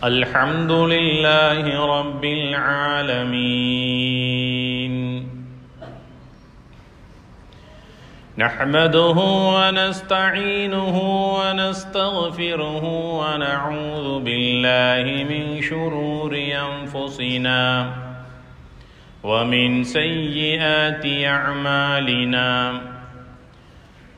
الحمد لله رب العالمين نحمده ونستعينه ونستغفره ونعوذ بالله من شرور أنفسنا ومن سيئات أعمالنا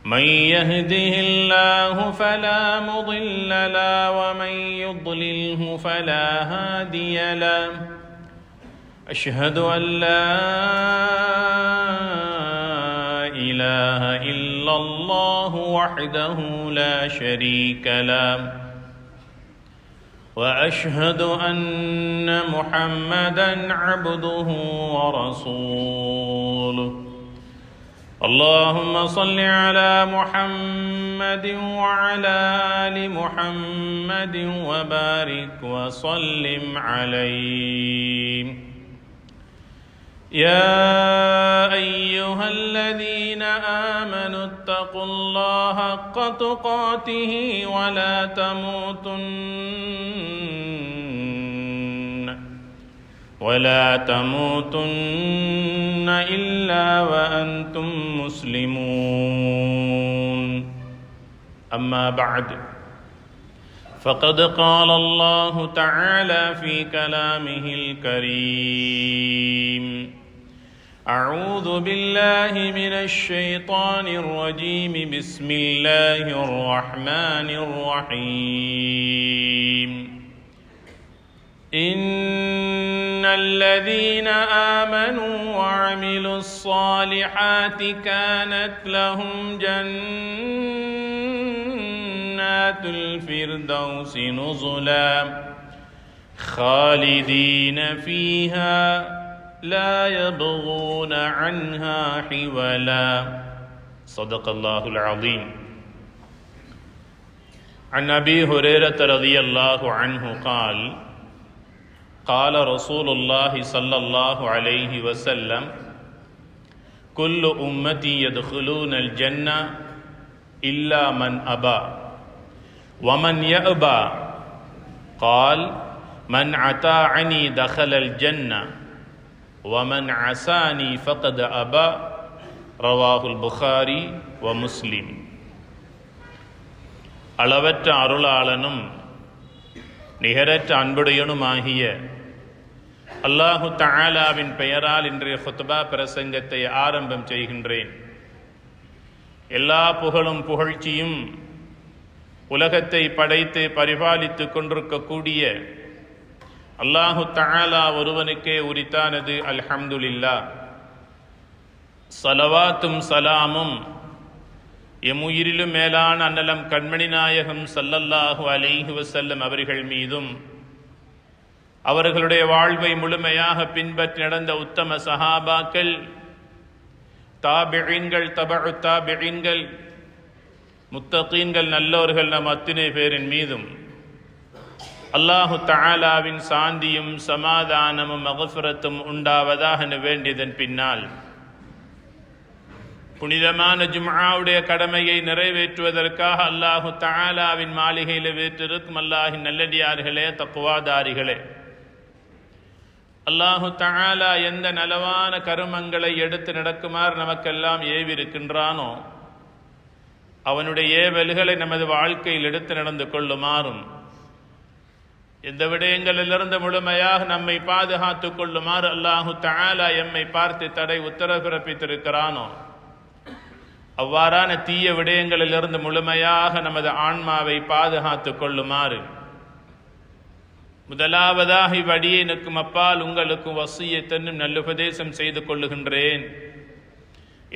من يهده الله فلا مضل له ومن يضلله فلا هادي له أشهد أن لا إله إلا الله وحده لا شريك له وأشهد أن محمدا عبده ورسوله اللهم صل على محمد وعلى آل محمد وبارك وسلم عليه يا أيها الذين آمنوا اتقوا الله حق تقاته ولا تموتن إلا وأنتم مسلمون أما بعد فقد قال الله تعالى في كلامه الكريم أعوذ بالله من الشيطان الرجيم بسم الله الرحمن الرحيم إن الذين آمنوا وعملوا الصالحات كانت لهم جنات الفردوس نزلا خالدين فيها لا يبغون عنها حولا صدق الله العظيم. عن أبي هريرة رضي الله عنه قال قال رسول الله صلى الله عليه وسلم كل أمتي يدخلون الجنة إلا من أبى ومن يأبى قال من أطاعني دخل الجنة ومن عصاني فقد أبى رواه البخاري ومسلم. அளவற்ற அருளாளனும் நிகரற்ற அன்புடையனுமாகிய அல்லாஹு தஆலாவின் பெயரால் இன்றைய ஹுத்பா பிரசங்கத்தை ஆரம்பம் செய்கின்றேன். எல்லா புகழும் புகழ்ச்சியும் உலகத்தை படைத்து பரிபாலித்துக் கொண்டிருக்கக்கூடிய அல்லாஹு தஆலா ஒருவனுக்கே உரித்தானது. அல்ஹம்துலில்லாஹ். ஸலவாத்தும் சலாமும் எம்முயிரிலும் மேலான அன்னலம் கண்மணி நாயகம் ஸல்லல்லாஹு அலைஹி வஸல்லம் அவர்கள் மீதும் அவர்களுடைய வாழ்வை முழுமையாக பின்பற்றி நடந்த உத்தம சஹாபாக்கள், தாபிஈன்கள், தபஉ தாபிஈன்கள், முத்தகீன்கள், நல்லோர்கள் நம் அத்தனை பேரின் மீதும் அல்லாஹு தஆலாவின் சாந்தியும் சமாதானமும் மக்ஃபிரத்தும் உண்டாவதாக வேண்டியதன் பின்னால் புனிதமான ஜும்ஆவுடைய கடமையை நிறைவேற்றுவதற்காக அல்லாஹு தஆலாவின் மாளிகையில் வீற்றிருக்கும் அல்லாஹின் நல்லடியார்களே, தக்வாதாரிகளே, அல்லாஹு தஆலா எந்த நலவான கருமங்களை எடுத்து நடக்குமாறு நமக்கெல்லாம் ஏவிருக்கின்றானோ அவனுடைய ஏவல்களை நமது வாழ்க்கையில் எடுத்து நடந்து கொள்ளுமாறும், எந்த விடயங்களிலிருந்து முழுமையாக நம்மை பாதுகாத்துக் கொள்ளுமாறு அல்லாஹு தஆலா எம்மை பார்த்து தடை உத்தரவு பிறப்பித்திருக்கிறானோ அவ்வாறான தீய விடயங்களிலிருந்து முழுமையாக நமது ஆன்மாவை பாதுகாத்துக் கொள்ளுமாறு முதலாவதாக இவ்வடியேனுக்கும் அப்பால் உங்களுக்கும் வசியத்தென்னும் நல்லுபதேசம் செய்து கொள்ளுகின்றேன்.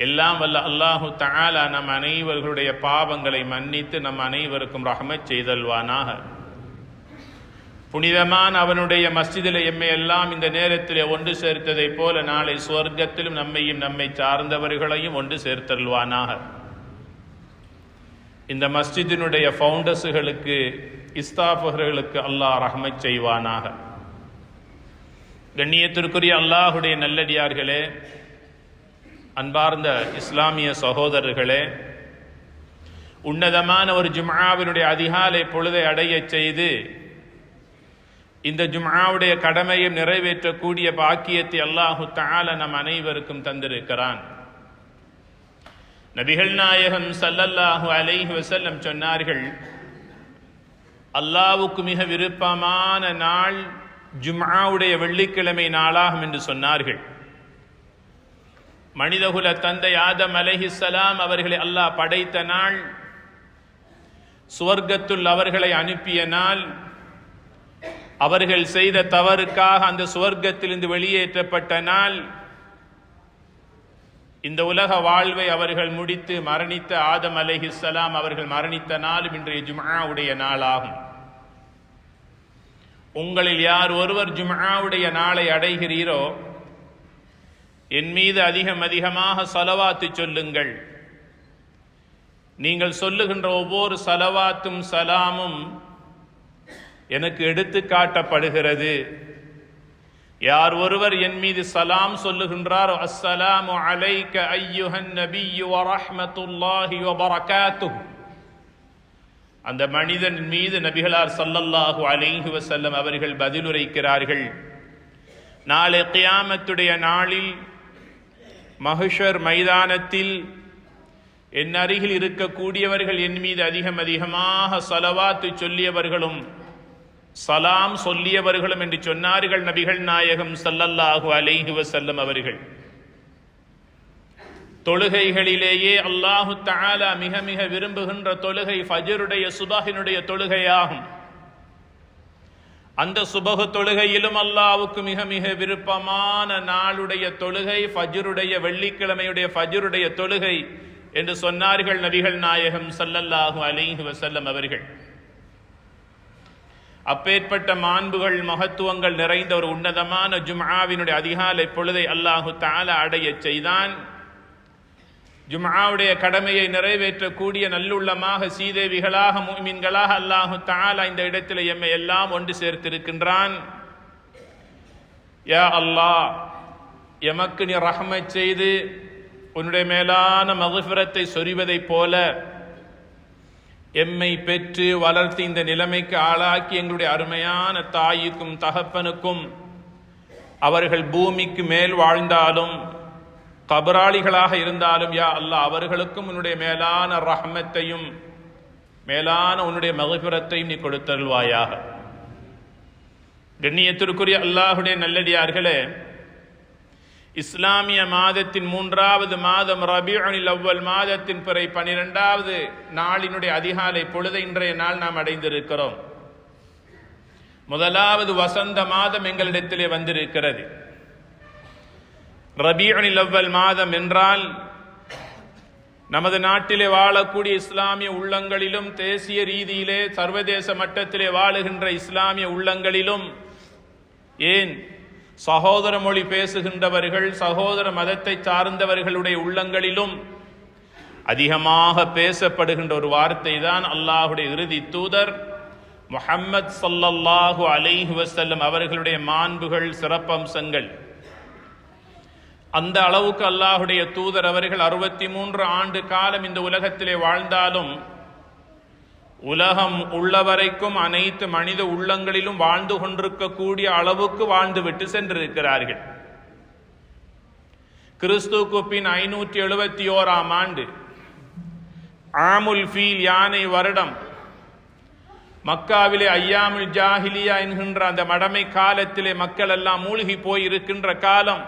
எல்லாம் வல்ல அல்லாஹு தஆலா நம் அனைவர்களுடைய பாவங்களை மன்னித்து நம் அனைவருக்கும் ரஹ்மத் செய்தல்வானாக. புனிதமான அவனுடைய மஸ்ஜிதில் எம்மை எல்லாம் இந்த நேரத்தில் ஒன்று சேர்த்ததை போல நாளை சுவர்க்கத்திலும் நம்மையும் நம்மை சார்ந்தவர்களையும் ஒன்று சேர்த்தல்வானாக. இந்த மஸ்ஜிதினுடைய ஃபவுண்டர்ஸுகளுக்கு, இஸ்தாஃபர்களுக்கு அல்லாஹ் ரஹ்மத் செய்வானாக. கண்ணியத்திற்குரிய அல்லாஹுடைய நல்லடியார்களே, அன்பார்ந்த இஸ்லாமிய சகோதரர்களே, உன்னதமான ஒரு ஜும்ஆவினுடைய அதிகாலை பொழுதை அடைய செய்து இந்த ஜும்ஆவுடைய கடமையை நிறைவேற்றக்கூடிய பாக்கியத்தை அல்லாஹு தஆலா நம் அனைவருக்கும் தந்திருக்கிறான். நபிகள் நாயகம் ஸல்லல்லாஹு அலைஹி வஸல்லம் சொன்னார்கள், அல்லாஹ்வுக்கு மிக விருப்பமான நாள் ஜும்ஆவுடைய வெள்ளிக்கிழமை நாளாகும் என்று சொன்னார்கள். மனிதகுல தந்தை ஆதம் அலைஹிஸ்ஸலாம் அவர்களை அல்லாஹ் படைத்த நாள், சுவர்க்கத்துள் அவர்களை அனுப்பிய நாள், அவர்கள் செய்த தவறுக்காக அந்த சுவர்க்கத்திலிருந்து வெளியேற்றப்பட்ட நாள், இந்த உலக வாழ்வை அவர்கள் முடித்து மரணித்த ஆதம் அலைஹிஸ்ஸலாம் அவர்கள் மரணித்த நாளும் இன்றைய ஜும்ஆவுடைய நாளாகும். உங்களில் யார் ஒருவர் ஜும்ஆவுடைய நாளை அடைகிறீரோ என் மீது அதிகமாக ஸலவாத்து சொல்லுங்கள். நீங்கள் சொல்லுகின்ற ஒவ்வொரு ஸலவாத்தும் சலாமும் எனக்கு எடுத்து காட்டப்படுகிறது. யார் ஒருவர் என் மீது சலாம் சொல்லுகின்றாரோ, அஸ்ஸலாமு அலைக அய்யுஹன் நபிய்யு வ ரஹ்மத்துல்லாஹி வ பரகாத்துஹு, அந்த மனிதன் மீது நபிகளார் ஸல்லல்லாஹு அலைஹி வஸல்லம் அவர்கள் பதிலுரைக்கிறார்கள். நாளை கியாமத்துடைய நாளில் மஹ்ஷர் மைதானத்தில் என் அருகில் இருக்கக்கூடியவர்கள் என் மீது அதிகமாக ஸலவாத்து சொல்லியவர்களும் சலாம் சொல்லியவர்களும் என்று சொன்னார்கள் நபிகள் நாயகம் ஸல்லல்லாஹு அலைஹி வஸல்லம் அவர்கள். தொழுகைகளிலேயே அல்லாஹு தஆலா மிக விரும்புகின்ற தொழுகை ஃபஜ்ருடைய சுபஹினுடைய தொழுகையாகும். அந்த சுபஹ் தொழுகையிலும் அல்லாஹ்வுக்கு மிக விருப்பமான நாளுடைய தொழுகை ஃபஜ்ருடைய வெள்ளிக்கிழமையுடைய ஃபஜ்ருடைய தொழுகை என்று சொன்னார்கள் நபிகள் நாயகம் ஸல்லல்லாஹு அலைஹி வஸல்லம் அவர்கள். அப்பேற்பட்ட மாண்புகள் மகத்துவங்கள் நிறைந்த ஒரு உன்னதமான ஜும்ஆவினுடைய அதிகாலை பொழுதை அல்லாஹு தஆலா அடைய செய்தான். ஜும்ஆவுடைய கடமையை நிறைவேற்றக்கூடிய நல்லுள்ளமாக சீதேவிகளாக முஃமின்களாக அல்லாஹு தஆலா இந்த இடத்தில் எம்மை எல்லாம் ஒன்று சேர்த்திருக்கின்றான். யா அல்லாஹ், எமக்கு நீ ரஹ்மத் செய்து உன்னுடைய மேலான மக்ஃபிரத்தை சொரிவதைப் போல எம்மை பெற்று வளர்த்து இந்த நிலைமைக்கு ஆளாக்கி எங்களுடைய அருமையான தாய்க்கும் தகப்பனுக்கும் அவர்கள் பூமிக்கு மேல் வாழ்ந்தாலும் கபராளிகளாக இருந்தாலும் யா அல்லாஹ் அவர்களுக்கும் உன்னுடைய மேலான ரஹ்மத்தையும் மேலான உன்னுடைய மக்ஃபிரத்தையும் நீ கொடுத்தருள்வாயாக. கண்ணியத்திற்குரிய அல்லாஹுடைய நல்லடியார்களே, இஸ்லாமிய மாதத்தின் 3வது மாதம் ரபீஉல் அவ்வல் மாதத்தின் பிறை 12வது நாளினுடைய அதிகாலை பொழுது இன்றைய நாள் நாம் அடைந்திருக்கிறோம். முதலாவது வசந்த மாதம் எங்களிடத்திலே வந்திருக்கிறது. ரபீஉல் அவ்வல் மாதம் என்றால் நமது நாட்டிலே வாழக்கூடிய இஸ்லாமிய உள்ளங்களிலும் தேசிய ரீதியிலே சர்வதேச மட்டத்திலே வாழுகின்ற இஸ்லாமிய உள்ளங்களிலும், ஏன் சகோதர மொழி பேசுகின்றவர்கள் சகோதர மதத்தை சார்ந்தவர்களுடைய உள்ளங்களிலும் அதிகமாக பேசப்படுகின்ற ஒரு வார்த்தை தான் அல்லாஹுடைய இறுதி தூதர் முஹம்மது ஸல்லல்லாஹு அலைஹி வஸல்லம் அவர்களுடைய மாண்புகள் சிறப்பம்சங்கள். அந்த அளவுக்கு அல்லாஹுடைய தூதர் அவர்கள் 63 ஆண்டு காலம் இந்த உலகத்திலே வாழ்ந்தாலும் உலகம் உள்ளவரைக்கும் அனைத்து மனித உள்ளங்களிலும் வாழ்ந்து கொண்டிருக்கக்கூடிய அளவுக்கு வாழ்ந்துவிட்டு சென்றிருக்கிறார்கள். கிறிஸ்துவுக்கு பின் 571ஆம் ஆண்டு ஆமுல் ஃபீல் யானை வருடம் மக்காவிலே ஐயாமுல் ஜாஹிலியா என்கின்ற அந்த மடமை காலத்திலே மக்கள் எல்லாம் மூழ்கி போய் இருக்கின்ற காலம்,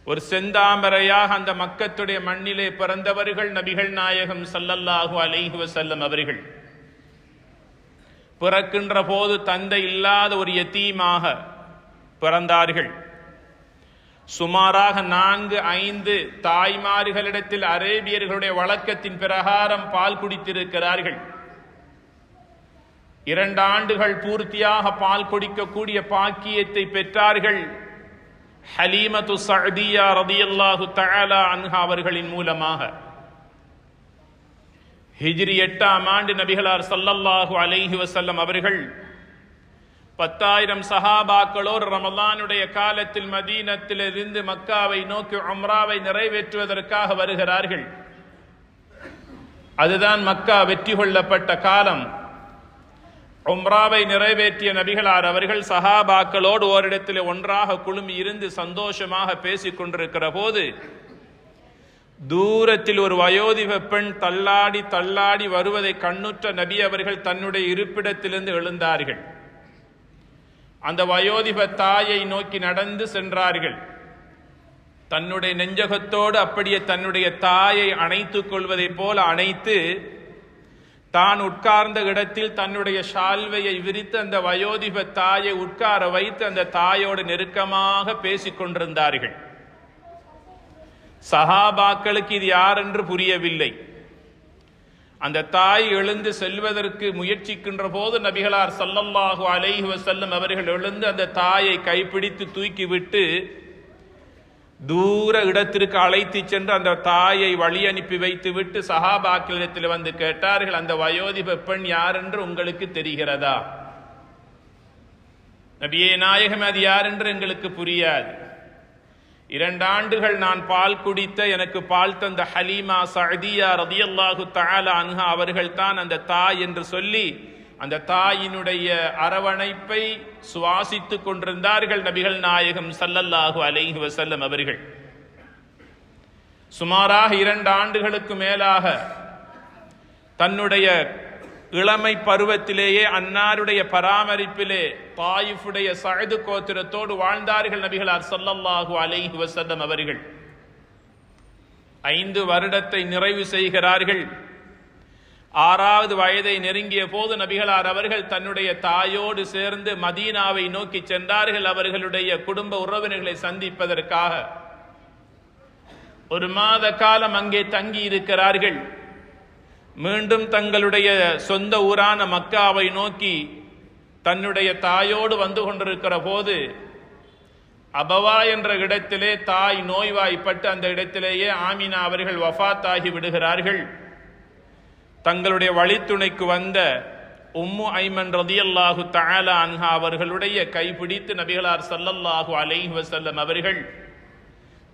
ஒரு செந்தாமரையாக அந்த மக்கத்துடைய மண்ணிலே பிறந்தவர்கள் நபிகள் நாயகம் ஸல்லல்லாஹு அலைஹி வஸல்லம் அவர்கள். பிறக்கின்ற போது தந்தை இல்லாத ஒரு யதீமாக பிறந்தார்கள். சுமாராக 4-5 தாய்மார்களிடத்தில் அரேபியர்களுடைய வழக்கத்தின் பிரகாரம் பால் குடித்திருக்கிறார்கள். 2 ஆண்டுகள் பூர்த்தியாக பால் குடிக்கக்கூடிய பாக்கியத்தை பெற்றார்கள் ஹலீமத்து ஸஅதியா ரலியல்லாஹு தஆலா அன்ஹா அவர்களின் மூலமாக. ஹிஜ்ரி 8ஆம் ஆண்டு நபிகளார் ஸல்லல்லாஹு அலைஹி வஸல்லம் அவர்கள் 10,000 சஹாபாக்களோடு ரமலானுடைய காலத்தில் மதீனத்திலிருந்து மக்காவை நோக்கி உம்ராவை நிறைவேற்றுவதற்காக வருகிறார்கள். அதுதான் மக்கா வெற்றி கொள்ளப்பட்ட காலம். உம்ராவை நிறைவேற்றிய நபிகளார் அவர்கள் சஹாபாக்களோடு ஓரிடத்தில் ஒன்றாக குழுமி இருந்து சந்தோஷமாக பேசிக் கொண்டிருக்கிற போது தூரத்தில் ஒரு வயோதிப பெண் தள்ளாடி தள்ளாடி வருவதை கண்ணுற்ற நபி அவர்கள் தன்னுடைய இருப்பிடத்திலிருந்து எழுந்தார்கள். அந்த வயோதிப தாயை நோக்கி நடந்து சென்றார்கள். தன்னுடைய நெஞ்சகத்தோடு அப்படியே தன்னுடைய தாயை அணைத்துக் கொள்வதை போல அணைத்து தான் உட்கார்ந்த இடத்தில் தன்னுடைய ஷால்வையை விரித்து அந்த வயோதிப தாயை உட்கார வைத்து அந்த தாயோடு நெருக்கமாக பேசிக் கொண்டிருந்தார்கள். சஹாபாக்களுக்கு இது யார் என்று புரியவில்லை. அந்த தாய் எழுந்து செல்வதற்கு முயற்சிக்கின்ற போது நபிகளார் ஸல்லல்லாஹு அலைஹி வஸல்லம் அவர்கள் எழுந்து அந்த தாயை கைப்பிடித்து தூக்கிவிட்டு தூர இடத்திற்கு அழைத்து சென்று அந்த தாயை வழி அனுப்பி வைத்து விட்டு சஹாபாக்களிடத்தில் வந்து கேட்டார்கள், அந்த வயோதிப பெண் யார் என்று உங்களுக்கு தெரிகிறதா? நபியே நாயகம், அது யார் என்று எங்களுக்கு புரியாது. 2 ஆண்டுகள் நான் பால் குடித்த எனக்கு பால் தந்த ஹலீமா சஅதியா ரலியல்லாஹு தஆலா அன்ஹா அவர்கள் தான் அந்த தாய் என்று சொல்லி அந்த தாயினுடைய அரவணைப்பை சுவாசித்துக் கொண்டிருந்தார்கள் நபிகள் நாயகம் ஸல்லல்லாஹு அலைஹி வஸல்லம் அவர்கள். சுமாராக 2 ஆண்டுகளுக்கு மேலாக தன்னுடைய இளமை பருவத்திலேயே அன்னாருடைய பராமரிப்பிலே தாயிஃபுடைய சஅது கோத்திரத்தோடு வாழ்ந்தார்கள் நபிகளார் ஸல்லல்லாஹு அலைஹி வஸல்லம் அவர்கள். 5 வருடத்தை நிறைவு செய்கிறார்கள். 6வது வயதை நெருங்கிய போது நபிகளார் அவர்கள் தன்னுடைய தாயோடு சேர்ந்து மதீனாவை நோக்கி சென்றார்கள். அவர்களுடைய குடும்ப உறவினர்களை சந்திப்பதற்காக 1 மாத காலம் அங்கே தங்கி இருக்கிறார்கள். மீண்டும் தங்களுடைய சொந்த ஊரான மக்காவை நோக்கி தன்னுடைய தாயோடு வந்து கொண்டிருக்கிற போது அபவா என்ற இடத்திலே தாய் நோய்வாய்ப்பட்டு அந்த இடத்திலேயே ஆமினா அவர்கள் வஃபாத்தாகி விடுகிறார்கள். தங்களுடைய வழித்துணைக்கு வந்த உம்மு ஐமன் ரலியல்லாஹு தஆலா அன்ஹா அவர்களுடைய கைப்பிடித்து நபிகளார் ஸல்லல்லாஹு அலைஹி வஸல்லம் அவர்கள்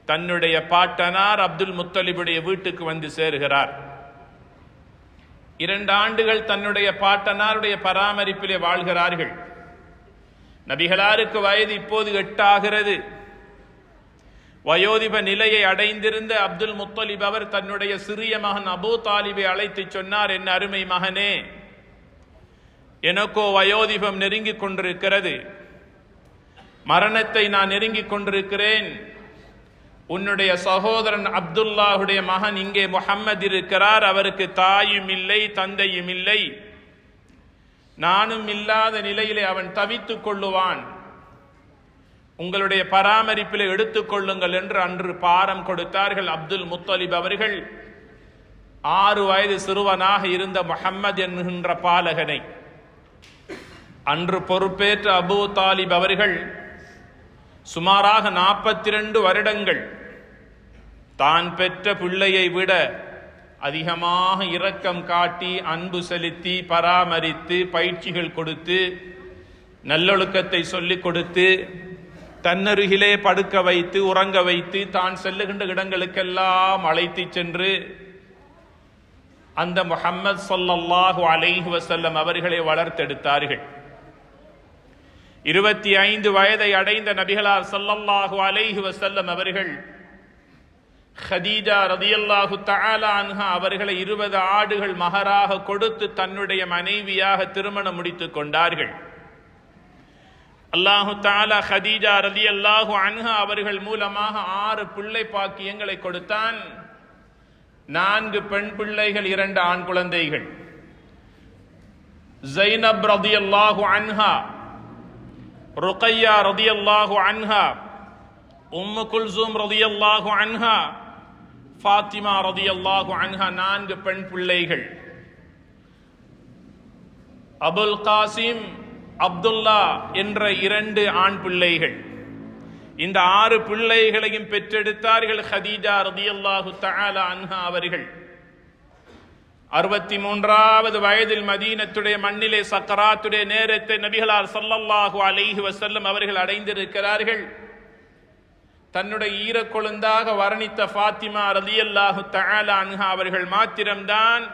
தன்னுடைய பாட்டனார் அப்துல் முத்தலிபுடைய வீட்டுக்கு வந்து சேருகிறார். 2 ஆண்டுகள் தன்னுடைய பாட்டனாருடைய பராமரிப்பிலே வாழ்கிறார்கள். நபிகளாருக்கு வயது இப்போது 8 ஆகிறது. வயோதிப நிலையை அடைந்திருந்த அப்துல் முத்தலிப் அவர் தன்னுடைய சிறிய மகன் அபூ தாலிபை அழைத்து சொன்னார், என் அருமை மகனே, எனக்கோ வயோதிபம் நெருங்கிக் கொண்டிருக்கிறது, மரணத்தை நான் நெருங்கிக் கொண்டிருக்கிறேன். உன்னுடைய சகோதரன் அப்துல்லாஹுடைய மகன் இங்கே முஹம்மது இருக்கிறார். அவருக்கு தாயும் இல்லை, தந்தையும் இல்லை. நானும் இல்லாத நிலையிலே அவன் தவித்துக் கொள்ளுவான். உங்களுடைய பராமரிப்பில் எடுத்துக் கொள்ளுங்கள் என்று அன்று பாரம் கொடுத்தார்கள். அப்துல் முத்தலிப் அவர்கள் 6 வயது சிறுவனாக இருந்த முஹம்மது என்கின்ற பாலகனை அன்று பொறுப்பேற்ற அபூ தாலிப் அவர்கள் சுமாராக 42 வருடங்கள் தான் பெற்ற பிள்ளையை விட அதிகமாக இரக்கம் காட்டி அன்பு செலுத்தி பராமரித்து பயிற்சிகள் கொடுத்து நல்லொழுக்கத்தை சொல்லிக் கொடுத்து தன்னருகிலே படுக்க வைத்து உறங்க வைத்து தான் செல்லுகின்ற இடங்களுக்கெல்லாம் அழைத்து சென்று அந்த முஹம்மது ஸல்லல்லாஹு அலைஹி வஸல்லம் அவர்களை வளர்த்தெடுத்தார்கள். 25 வயதை அடைந்த நபிகளார் ஸல்லல்லாஹு அலைஹி வஸல்லம் அவர்கள் ஹதீஜா ரலியல்லாஹு தஆலா அன்ஹா அவர்களை 20 ஆடுகள் மஹராக கொடுத்து தன்னுடைய மனைவியாக திருமணம் முடித்துக் கொண்டார்கள். அல்லாஹு தஆலா ஹதீஜா ரலியல்லாஹு அன்ஹா அவர்கள் மூலமாக 6 பிள்ளை பாக்கியங்களை கொடுத்தான். 4 பெண் பிள்ளைகள், 2 ஆண் குழந்தைகள். ஸைனப் ரலியல்லாஹு அன்ஹா, ருக்கையா ரலியல்லாஹு அன்ஹா, உம்மு குல்சூம் ரலியல்லாஹு அன்ஹா, ஃபாத்திமா ரலியல்லாஹு அன்ஹா 4 பெண் பிள்ளைகள். அபுல் காசிம், அப்துல்லா என்ற 2 ஆண் பிள்ளைகள். இந்த 6 பிள்ளைகளையும் பெற்றெடுத்தார்கள் ஹதீஜா ரலியல்லாஹு தஆலா அன்ஹா அவர்கள். 63வது வயதில் மதீனத்துடைய மண்ணிலே சக்கராத்துடைய நேரத்தை நபிகளார் ஸல்லல்லாஹு அலைஹி வஸல்லம் அவர்கள் அடைந்திருக்கிறார்கள். தன்னுடைய ஈரக்கொழுந்தாக வர்ணித்த ஃபாத்திமா ரலியல்லாஹு தஆலா அன்ஹா அவர்கள் மாத்திரம்தான்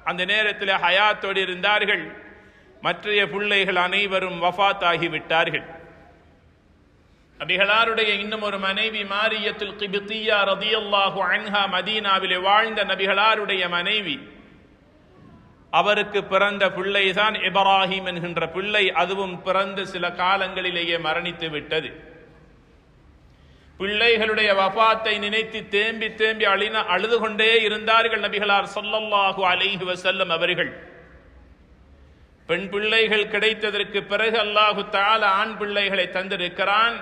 அந்த நேரத்தில் ஹயாத்தோடு இருந்தார்கள். மற்றைய பிள்ளைகள் அனைவரும் வஃபாத் ஆகிவிட்டார்கள். நபிகளாருடைய இன்னும் ஒரு மனைவி மாரியத்துல் கிப்தியா ரதியல்லாஹு அன்ஹா, மதீனாவிலே வாழ்ந்த நபிகளாருடைய மனைவி, அவருக்கு பிறந்த பிள்ளைதான் இப்ராஹிம் என்கின்ற பிள்ளை. அதுவும் பிறந்த சில காலங்களிலேயே மரணித்து விட்டது. பிள்ளைகளுடைய வஃபாத்தை நினைத்து தேம்பி தேம்பி அழுது கொண்டே இருந்தார்கள் நபிகளார் ஸல்லல்லாஹு அலைஹி வஸல்லம் அவர்கள். பெண் பிள்ளைகள் கிடைத்ததற்கு பிறகு அல்லாஹு தஆலா ஆண் பிள்ளைகளை தந்திருக்கிறான்.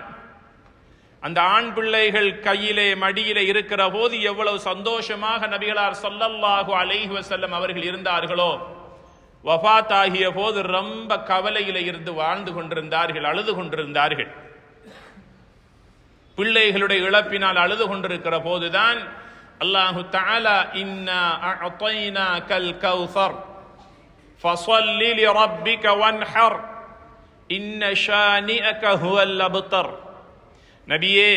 அந்த ஆண் பிள்ளைகள் கையிலே மடியிலே இருக்கிற போது எவ்வளவு சந்தோஷமாக நபிகளார் ஸல்லல்லாஹு அலைஹி வஸல்லம் அவர்கள் இருந்தார்களோ, வஃபாத் ஆகிய போது ரொம்ப கவலையிலே இருந்து வாழ்ந்து கொண்டிருந்தார்கள், அழுது கொண்டிருந்தார்கள். பிள்ளைகளுடைய இழப்பினால் அழுது கொண்டிருக்கிற போதுதான் அல்லாஹு தஆலா இன்னா அஅதைனாகல் கௌஸர் ஃபஸல்லி லிரப்பிக வன்ஹர் இன்ன ஷானிஅக ஹுவல் அப்தர். நபியே,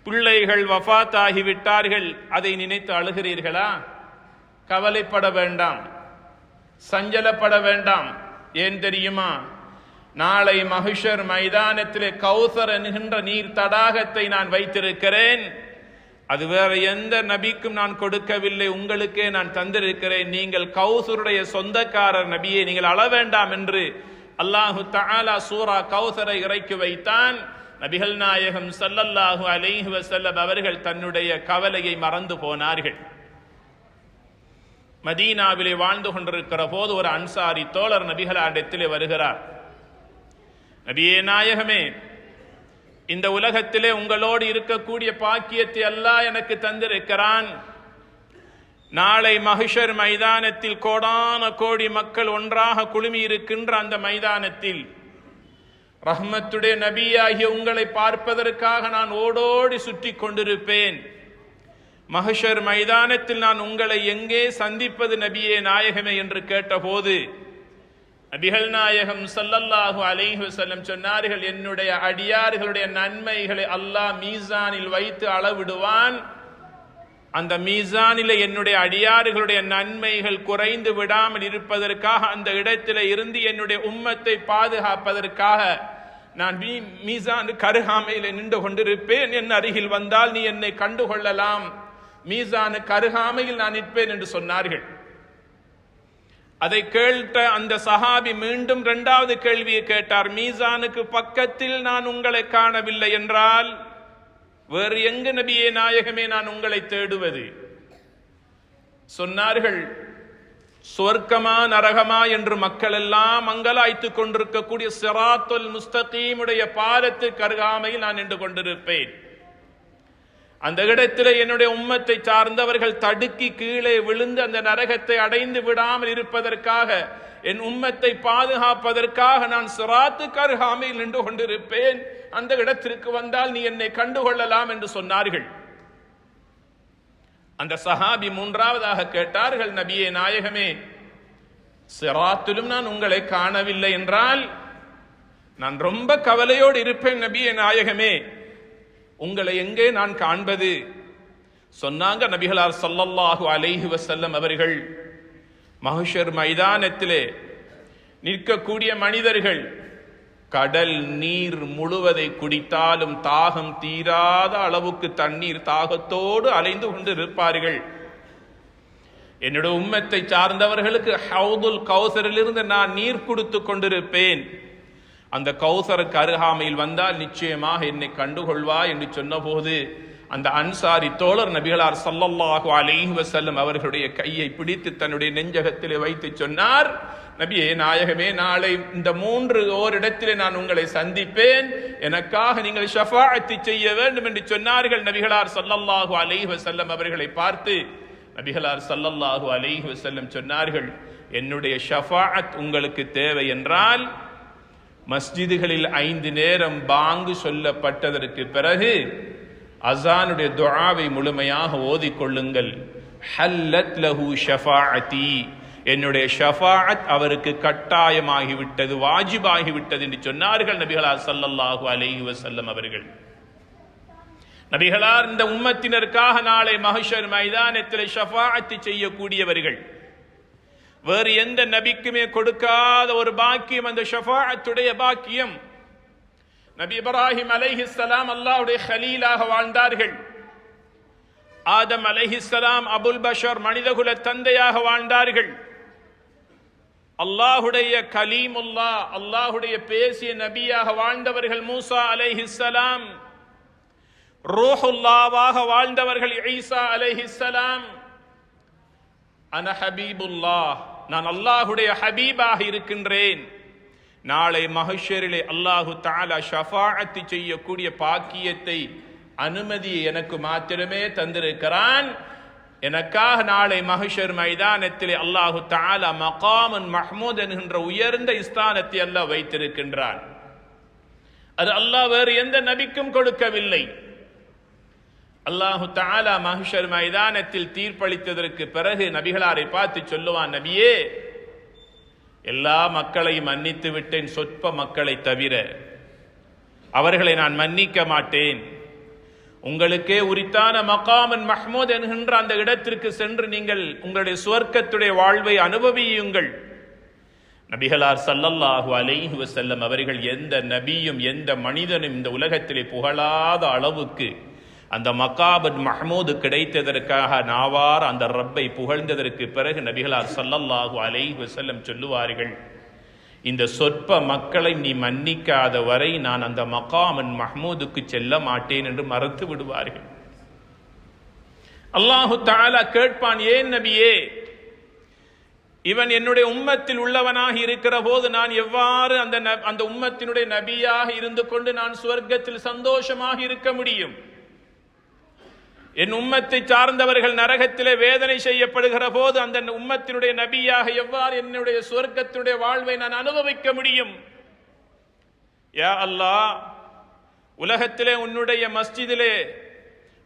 பிள்ளைகள் வஃபாத் ஆகிவிட்டார்கள், அதை நினைத்து அழுகிறீர்களா? கவலைப்பட வேண்டாம், சஞ்சலப்பட வேண்டாம். ஏன் தெரியுமா? நாளை மஹ்ஷர் மைதானத்திலே கௌசர் என்கின்ற நீர் தடாகத்தை நான் வைத்திருக்கிறேன். அது வேற எந்த நபிக்கும் நான் கொடுக்கவில்லை, உங்களுக்கே நான் தந்திருக்கிறேன். நீங்கள் கௌசருடைய சொந்தக்காரர் நபியே, நீங்கள் அழ வேண்டாம் என்று அல்லாஹு தஆலா சூரா கௌசரை இறக்கி வைத்தான். நபிகள் நாயகம் ஸல்லல்லாஹு அலைஹி வஸல்லம் அவர்கள் தன்னுடைய கவலையை மறந்து போனார்கள். மதீனாவிலே வாழ்ந்து கொண்டிருக்கிற போது ஒரு அன்சாரி தோழர் நபிகளிடத்திலே வருகிறார். நபியே நாயகமே, இந்த உலகத்திலே உங்களோடு இருக்கக்கூடிய பாக்கியத்தை அல்லாஹ் எனக்கு தந்திருக்கிறான். நாளை மஹ்ஷர் மைதானத்தில் கோடான கோடி மக்கள் ஒன்றாக குழுமி இருக்கின்ற அந்த மைதானத்தில் ரஹ்மத்துடைய நபியாகிய உங்களை பார்ப்பதற்காக நான் ஓடோடி சுற்றி கொண்டிருப்பேன். மஹ்ஷர் மைதானத்தில் நான் உங்களை எங்கே சந்திப்பது நபியே நாயகமே என்று கேட்டபோது நபிகள் நாயகம் ஸல்லல்லாஹு அலைஹி வஸல்லம் சொன்னார்கள், என்னுடைய அடியார்களுடைய நன்மைகளை அல்லாஹ் மீசானில் வைத்து அளவிடுவான். அந்த மீசானிலே என்னுடைய அடியார்களுடைய நன்மைகள் குறைந்து விடாமல் இருப்பதற்காக, அந்த இடத்திலே இருந்து என்னுடைய உம்மத்தை பாதுகாப்பதற்காக நான் மீசான் கருகாமையில் நின்று கொண்டிருப்பேன். என் அருகில் வந்தால் நீ என்னை கண்டுகொள்ளலாம். மீசானு கருகாமையில் நான் நிற்பேன் என்று சொன்னார்கள். அதை கேட்ட அந்த சஹாபி மீண்டும் இரண்டாவது கேள்வியை கேட்டார். மீசானுக்கு பக்கத்தில் நான் உங்களை காணவில்லை என்றால் வேறு எங்கு நபியே நாயகமே நான் உங்களை தேடுவது? சொன்னார்கள், சொர்க்கமா நரகமா என்று மக்கள் எல்லாம் மங்கலாய்த்துக் கொண்டிருக்கக்கூடிய சிராத்துல் முஸ்தகீமுடைய பாலத்துக்கு அருகாமையில் நான் நின்று கொண்டிருப்பேன். அந்த இடத்திலே என்னுடைய உம்மத்தை சார்ந்தவர்கள் தடுக்கி கீழே விழுந்து அந்த நரகத்தை அடைந்து விடாமல் இருப்பதற்காக, என் உம்மத்தை பாதுகாப்பதற்காக நான் சிராத்துக்கு அருகாமையில் நின்று கொண்டிருப்பேன். அந்த இடத்திற்கு வந்தால் நீ என்னை கண்டுகொள்ளலாம் என்று சொன்னார்கள். அந்த சஹாபி மூன்றாவதாக கேட்டார்கள், நபியே நாயகமே, சிராத்திலும் நான் உங்களை காணவில்லை என்றால் நான் ரொம்ப கவலையோடு இருப்பேன் நபியே நாயகமே, உங்களை எங்கே நான் காண்பது? சொன்னாங்க நபிகளார் ஸல்லல்லாஹு அலைஹி வஸல்லம் அவர்கள், மஹ்ஷர் மைதானத்திலே நிற்கக்கூடிய மனிதர்கள் கடல் நீர் முழுவதை குடித்தாலும் தாகம் தீராத அளவுக்கு தண்ணீர் தாகத்தோடு அலைந்து கொண்டு இருப்பார்கள். என்னுடைய உம்மத்தை சார்ந்தவர்களுக்கு ஹவுதுல் கௌசரிலிருந்து நான் நீர் கொடுத்து கொண்டிருப்பேன். அந்த கௌசருக்கு அருகாமையில் வந்தால் நிச்சயமாக என்னை கண்டுகொள்வா என்று சொன்னபோது அந்த அன்சாரி தோழர் நபிகளார் ஸல்லல்லாஹு அலைஹி வஸல்லம் அவர்களுடைய கையை பிடித்து தன்னுடைய நெஞ்சகத்திலே வைத்து சொன்னார், நபியே நாயகமே, நாளை இந்த மூன்று ஓரிடத்திலே நான் உங்களை சந்திப்பேன், எனக்காக நீங்கள் ஷஃபாஅத் செய்ய வேண்டும் என்று சொன்னார்கள். நபிகளார் ஸல்லல்லாஹு அலைஹி வஸல்லம் அவர்களை பார்த்து நபிகளார் ஸல்லல்லாஹு அலைஹி வஸல்லம் சொன்னார்கள், என்னுடைய ஷஃபாஅத் உங்களுக்கு தேவை என்றால் மஸ்ஜிதுகளில் 5 நேரம் பாங்கு சொல்லப்பட்டதற்கு பிறகு அஸானுடைய துஆவை முழுமையாக ஓதிக்கொள்ளுங்கள். ஹல்லத் லஹு ஷஃபாஅத்தி, என்னுடைய ஷஃபாஅத் அவருக்கு கட்டாயமாகிவிட்டது, வாஜிபாகிவிட்டது என்று சொன்னார்கள் நபிகளார் ஸல்லல்லாஹு அலைஹி வஸல்லம் அவர்கள். நபிகளார் இந்த உம்மத்தினருக்காக நாளை மஹ்ஷர் மைதானத்தில் ஷஃபாஅத் செய்யக்கூடியவர்கள். வேறு எந்த நபிக்குமே கொடுக்காத ஒரு பாக்கியம் அந்த ஷஃபாஅத்துடைய பாக்கியம். நபி இப்ராஹிம் அலைஹிஸ்ஸலாம் அல்லாஹ்வுடைய கலீலாக வாழ்ந்தார்கள். ஆதம் அலைஹிஸ்ஸலாம் அபுல் பஷர் மனிதகுல தந்தையாக வாழ்ந்தார்கள். அல்லாஹுடைய கலீமுல்லாஹ், அல்லாஹுடைய பேசிய நபியாக வாழ்ந்தவர்கள் மூசா அலைஹிஸ்ஸலாம். ரூஹுல்லாவாக வாழ்ந்தவர்கள் ஈசா அலைஹிஸ்ஸலாம். அன ஹபீபுல்லாஹ், நான் அல்லாஹுடைய ஹபீபாக இருக்கின்றேன். நாளை மஹ்ஷரிலே அல்லாஹு தஆலா ஷஃபாஅத் செய்யக்கூடிய பாக்கியத்தை, அனுமதியை எனக்கு மாத்திரமே தந்திருக்கிறான். எனக்காக நாளை மஹ்ஷர் மைதானத்திலே அல்லாஹு தஆலா மகாமன் மஹ்மூத் என்கின்ற உயர்ந்த ஸ்தானத்தை அல்லாஹ் வைத்திருக்கின்றான். அது அல்லாஹ் வேறு எந்த நபிக்கும் கொடுக்கவில்லை. அல்லாஹு தஆலா மஹ்ஷர் மைதானத்தில் தீர்ப்பளித்ததற்கு பிறகு நபிகளாரை பார்த்து சொல்லுவான், நபியே, எல்லா மக்களையும் மன்னித்து விட்டேன், சொற்ப மக்களை தவிர அவர்களை நான் மன்னிக்க மாட்டேன். உங்களுக்கே உரித்தான மகாமன் மஹ்மூத் என்கின்ற அந்த இடத்திற்கு சென்று நீங்கள் உங்களுடைய சுவர்க்கத்துடைய வாழ்வை அனுபவியுங்கள். நபிகளார் ஸல்லல்லாஹு அலைஹி வஸல்லம் அவர்கள் எந்த நபியும் எந்த மனிதனும் இந்த உலகத்திலே புகழாத அளவுக்கு அந்த மகாமன் மஹ்மூத் கிடைத்ததற்காக நாவார் அந்த ரப்பை புகழ்ந்ததற்கு பிறகு நபிகளார் ஸல்லல்லாஹு அலைஹி வஸல்லம் சொல்லுவார்கள், இந்த சொற்ப மக்களை நீ மன்னிக்காத வரை நான் அந்த மகாமன் மஹ்மூதுக்கு செல்ல மாட்டேன் என்று மறுத்து விடுவார்கள். அல்லாஹு தஆலா கேட்பான், ஏன் நபியே, இவன் என்னுடைய உம்மத்தில் உள்ளவனாக இருக்கிற போது நான் எவ்வாறு அந்த உம்மத்தினுடைய நபியாக இருந்து கொண்டு நான் சுவர்க்கத்தில் சந்தோஷமாக இருக்க முடியும்? என் உம்மத்தை சார்ந்தவர்கள் நரகத்திலே வேதனை செய்யப்படுகிற போது அந்த உம்மத்தினுடைய நபியாக எவ்வாறு என்னுடைய சுவர்க்கத்தினுடைய வாழ்வை நான் அனுபவிக்க முடியும்? யா அல்லாஹ், உலகத்திலே உன்னுடைய மஸ்ஜிதிலே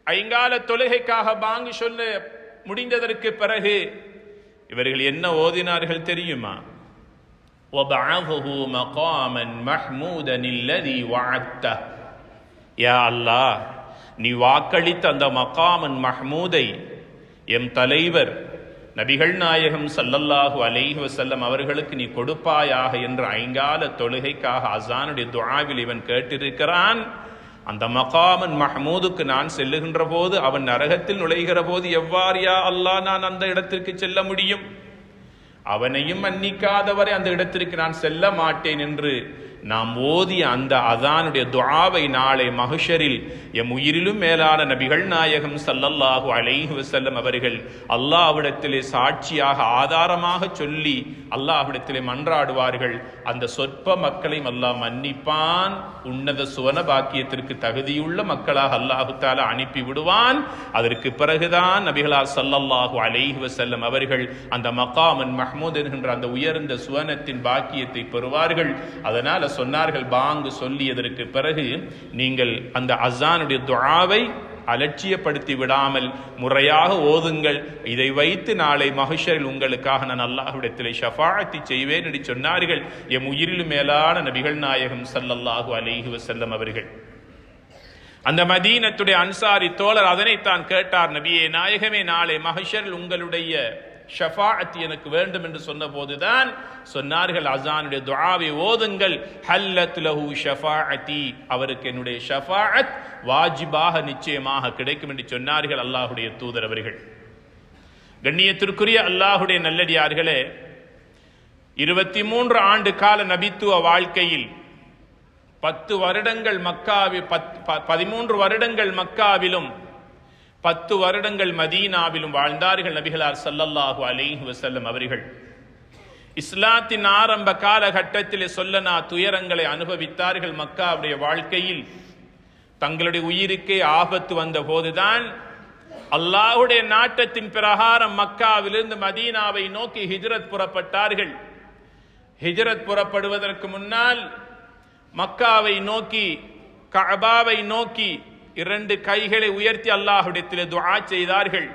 ஐங்கால தொழுகைக்காக பாங்கு சொல்ல முடிந்ததற்கு பிறகு இவர்கள் என்ன ஓதினார்கள் தெரியுமா? வபஅஹு மகாமன் மஹ்மூதன் அல்லதி வஅத்த. யா அல்லாஹ், நீ வாக்களித்த அந்த மகாமன் மஹ்மூதை எம் தலைவர் நபிகள் நாயகம் ஸல்லல்லாஹு அலைஹி வஸல்லம் அவர்களுக்கு நீ கொடுப்பாயாக என்ற ஐங்கால தொழுகைக்காக அஸானுடைய துஆவில் இவன் கேட்டிருக்கிறான். அந்த மகாமன் மஹ்மூதுக்கு நான் செல்லுகின்ற போது, அவன் நரகத்தில் நுழைகிற போது எவ்வாறு யா அல்லாஹ் நான் அந்த இடத்திற்கு செல்ல முடியும்? அவனையும் மன்னிக்காதவரை அந்த இடத்திற்கு நான் செல்ல மாட்டேன் என்று நாம் ஓதிய அந்த அஸானுடைய துஆவை நாளை மஹ்ஷரில் எம் உயிரிலும் மேலான நபிகள் நாயகம் ஸல்லல்லாஹு அலைஹி வஸல்லம் அவர்கள் அல்லாஹ்விடத்திலே சாட்சியாக ஆதாரமாக சொல்லி அல்லாஹ்விடத்திலே மன்றாடுவார்கள். அந்த சொற்ப மக்களையும் அல்லாஹ் மன்னிப்பான். உன்னத சுவன பாக்கியத்திற்கு தகுதியுள்ள மக்களாக அல்லாஹு தஆலா அனுப்பி விடுவான். அதற்கு பிறகுதான் நபிகளார் ஸல்லல்லாஹு அலைஹி வஸல்லம் அவர்கள் அந்த மகாமன் மஹ்மூத் என்கின்ற அந்த உயர்ந்த சுவனத்தின் பாக்கியத்தை பெறுவார்கள். அதனால சொன்னார்கள், பாங்கு சொல்லியதற்கு பிறகு நீங்கள் அந்த அஸானுடைய துஆவை அலட்சியப்படுத்தி விடாமல் முறையாக ஓதுங்கள். இதை வைத்து நாளை மஹ்ஷரில் உங்களுக்காக நான் அல்லாஹ்விடத்திலே ஷஃபாஅத் செய்வேன் என்று சொன்னார்கள் எம் உயிரிலும் மேலான நபிகள் நாயகம் ஸல்லல்லாஹு அலைஹி வஸல்லம் அவர்கள். அந்த மதீனத்துடைய அன்சாரி தோழர் அதனைத்தான் கேட்டார், நபியே நாயகமே, நாளை மஹ்ஷரில் உங்களுடைய ஷஃபாஅத் எனக்கு வேண்டும் என்று சொன்ன போதுதான் சொன்னார்கள், அஸானுடைய துஆவை ஓதுங்கள். ஹல்லத் லஹு ஷஃபாஅத்தி, அவருக்கு என்னுடைய ஷஃபாஅத் வாஜிபாக நிச்சயமாக கிடைக்கும் என்று சொன்னார்கள் அல்லாஹ்வுடைய தூதர் அவர்கள். கண்ணியத்திற்குரிய அல்லாஹ்வுடைய நல்லடியார்களே, 23 ஆண்டு கால நபித்துவ வாழ்க்கையில் 10 வருடங்கள் மக்காவில் 13 வருடங்கள் மக்காவிலும் 10 வருடங்கள் மதீனாவிலும் வாழ்ந்தார்கள் நபிகளார் ஸல்லல்லாஹு அலைஹி வஸல்லம் அவர்கள். இஸ்லாத்தின் ஆரம்ப காலகட்டத்திலே சொல்லனா துயரங்களை அனுபவித்தார்கள். மக்காவுடைய வாழ்க்கையில் தங்களுடைய உயிருக்கே ஆபத்து வந்த போதுதான் அல்லாஹ்வுடைய நாட்டத்தின் பிரகாரம் மக்காவிலிருந்து மதீனாவை நோக்கி ஹிஜ்ரத் புறப்பட்டார்கள். ஹிஜ்ரத் புறப்படுவதற்கு முன்னால் மக்காவை நோக்கி, கஅபாவை நோக்கி 2 கைகளை உயர்த்தி அல்லாஹ்விடத்திலே துஆ செய்தார்கள்.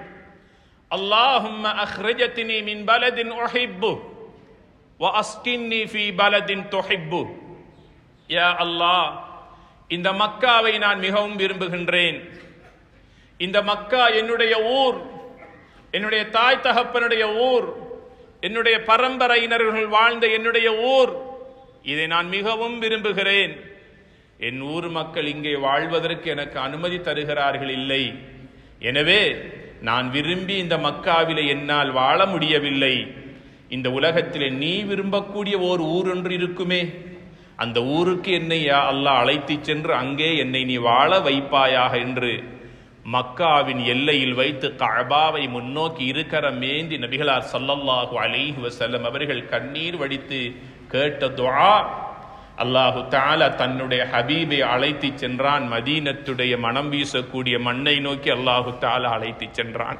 அல்லாஹும்ம அக்ரிஜ்னி மின் பலதின் உஹிப்பு வ அஸ்கின்னி ஃபீ பலதின் துஹிப்பு. யா அல்லாஹ், இந்த மக்காவை நான் மிகவும் விரும்புகின்றேன். இந்த மக்கா என்னுடைய ஊர், என்னுடைய தாய் தகப்பனுடைய ஊர். என்னுடைய பரம்பரையினர்கள் வாழ்ந்த என்னுடைய ஊர், இதை நான் மிகவும் விரும்புகிறேன். என் ஊர் மக்கள் இங்கே வாழ்வதற்கு எனக்கு அனுமதி தருகிறார்கள் இல்லை. எனவே நான் விரும்பி இந்த மக்காவிலே என்னால் வாழ முடியவில்லை. இந்த உலகத்திலே நீ விரும்பக்கூடிய ஓர் ஊர் ஒன்று இருக்குமே, அந்த ஊருக்கு என்னை அல்லாஹ் அழைத்து சென்று அங்கே என்னை நீ வாழ வைப்பாயாக என்று மக்காவின் எல்லையில் வைத்து கஅபாவை முன்னோக்கி இருக்கரம் மேந்தி நபிகளார் ஸல்லல்லாஹு அலைஹி வஸல்லம் அவர்கள் கண்ணீர் வடித்து கேட்ட துஆ. அல்லாஹு தஆலா தன்னுடைய ஹபீபை அழைத்து சென்றான். மதீனத்துடைய மனம் வீசக்கூடிய மண்ணை நோக்கி அல்லாஹு தஆலா அழைத்து சென்றான்.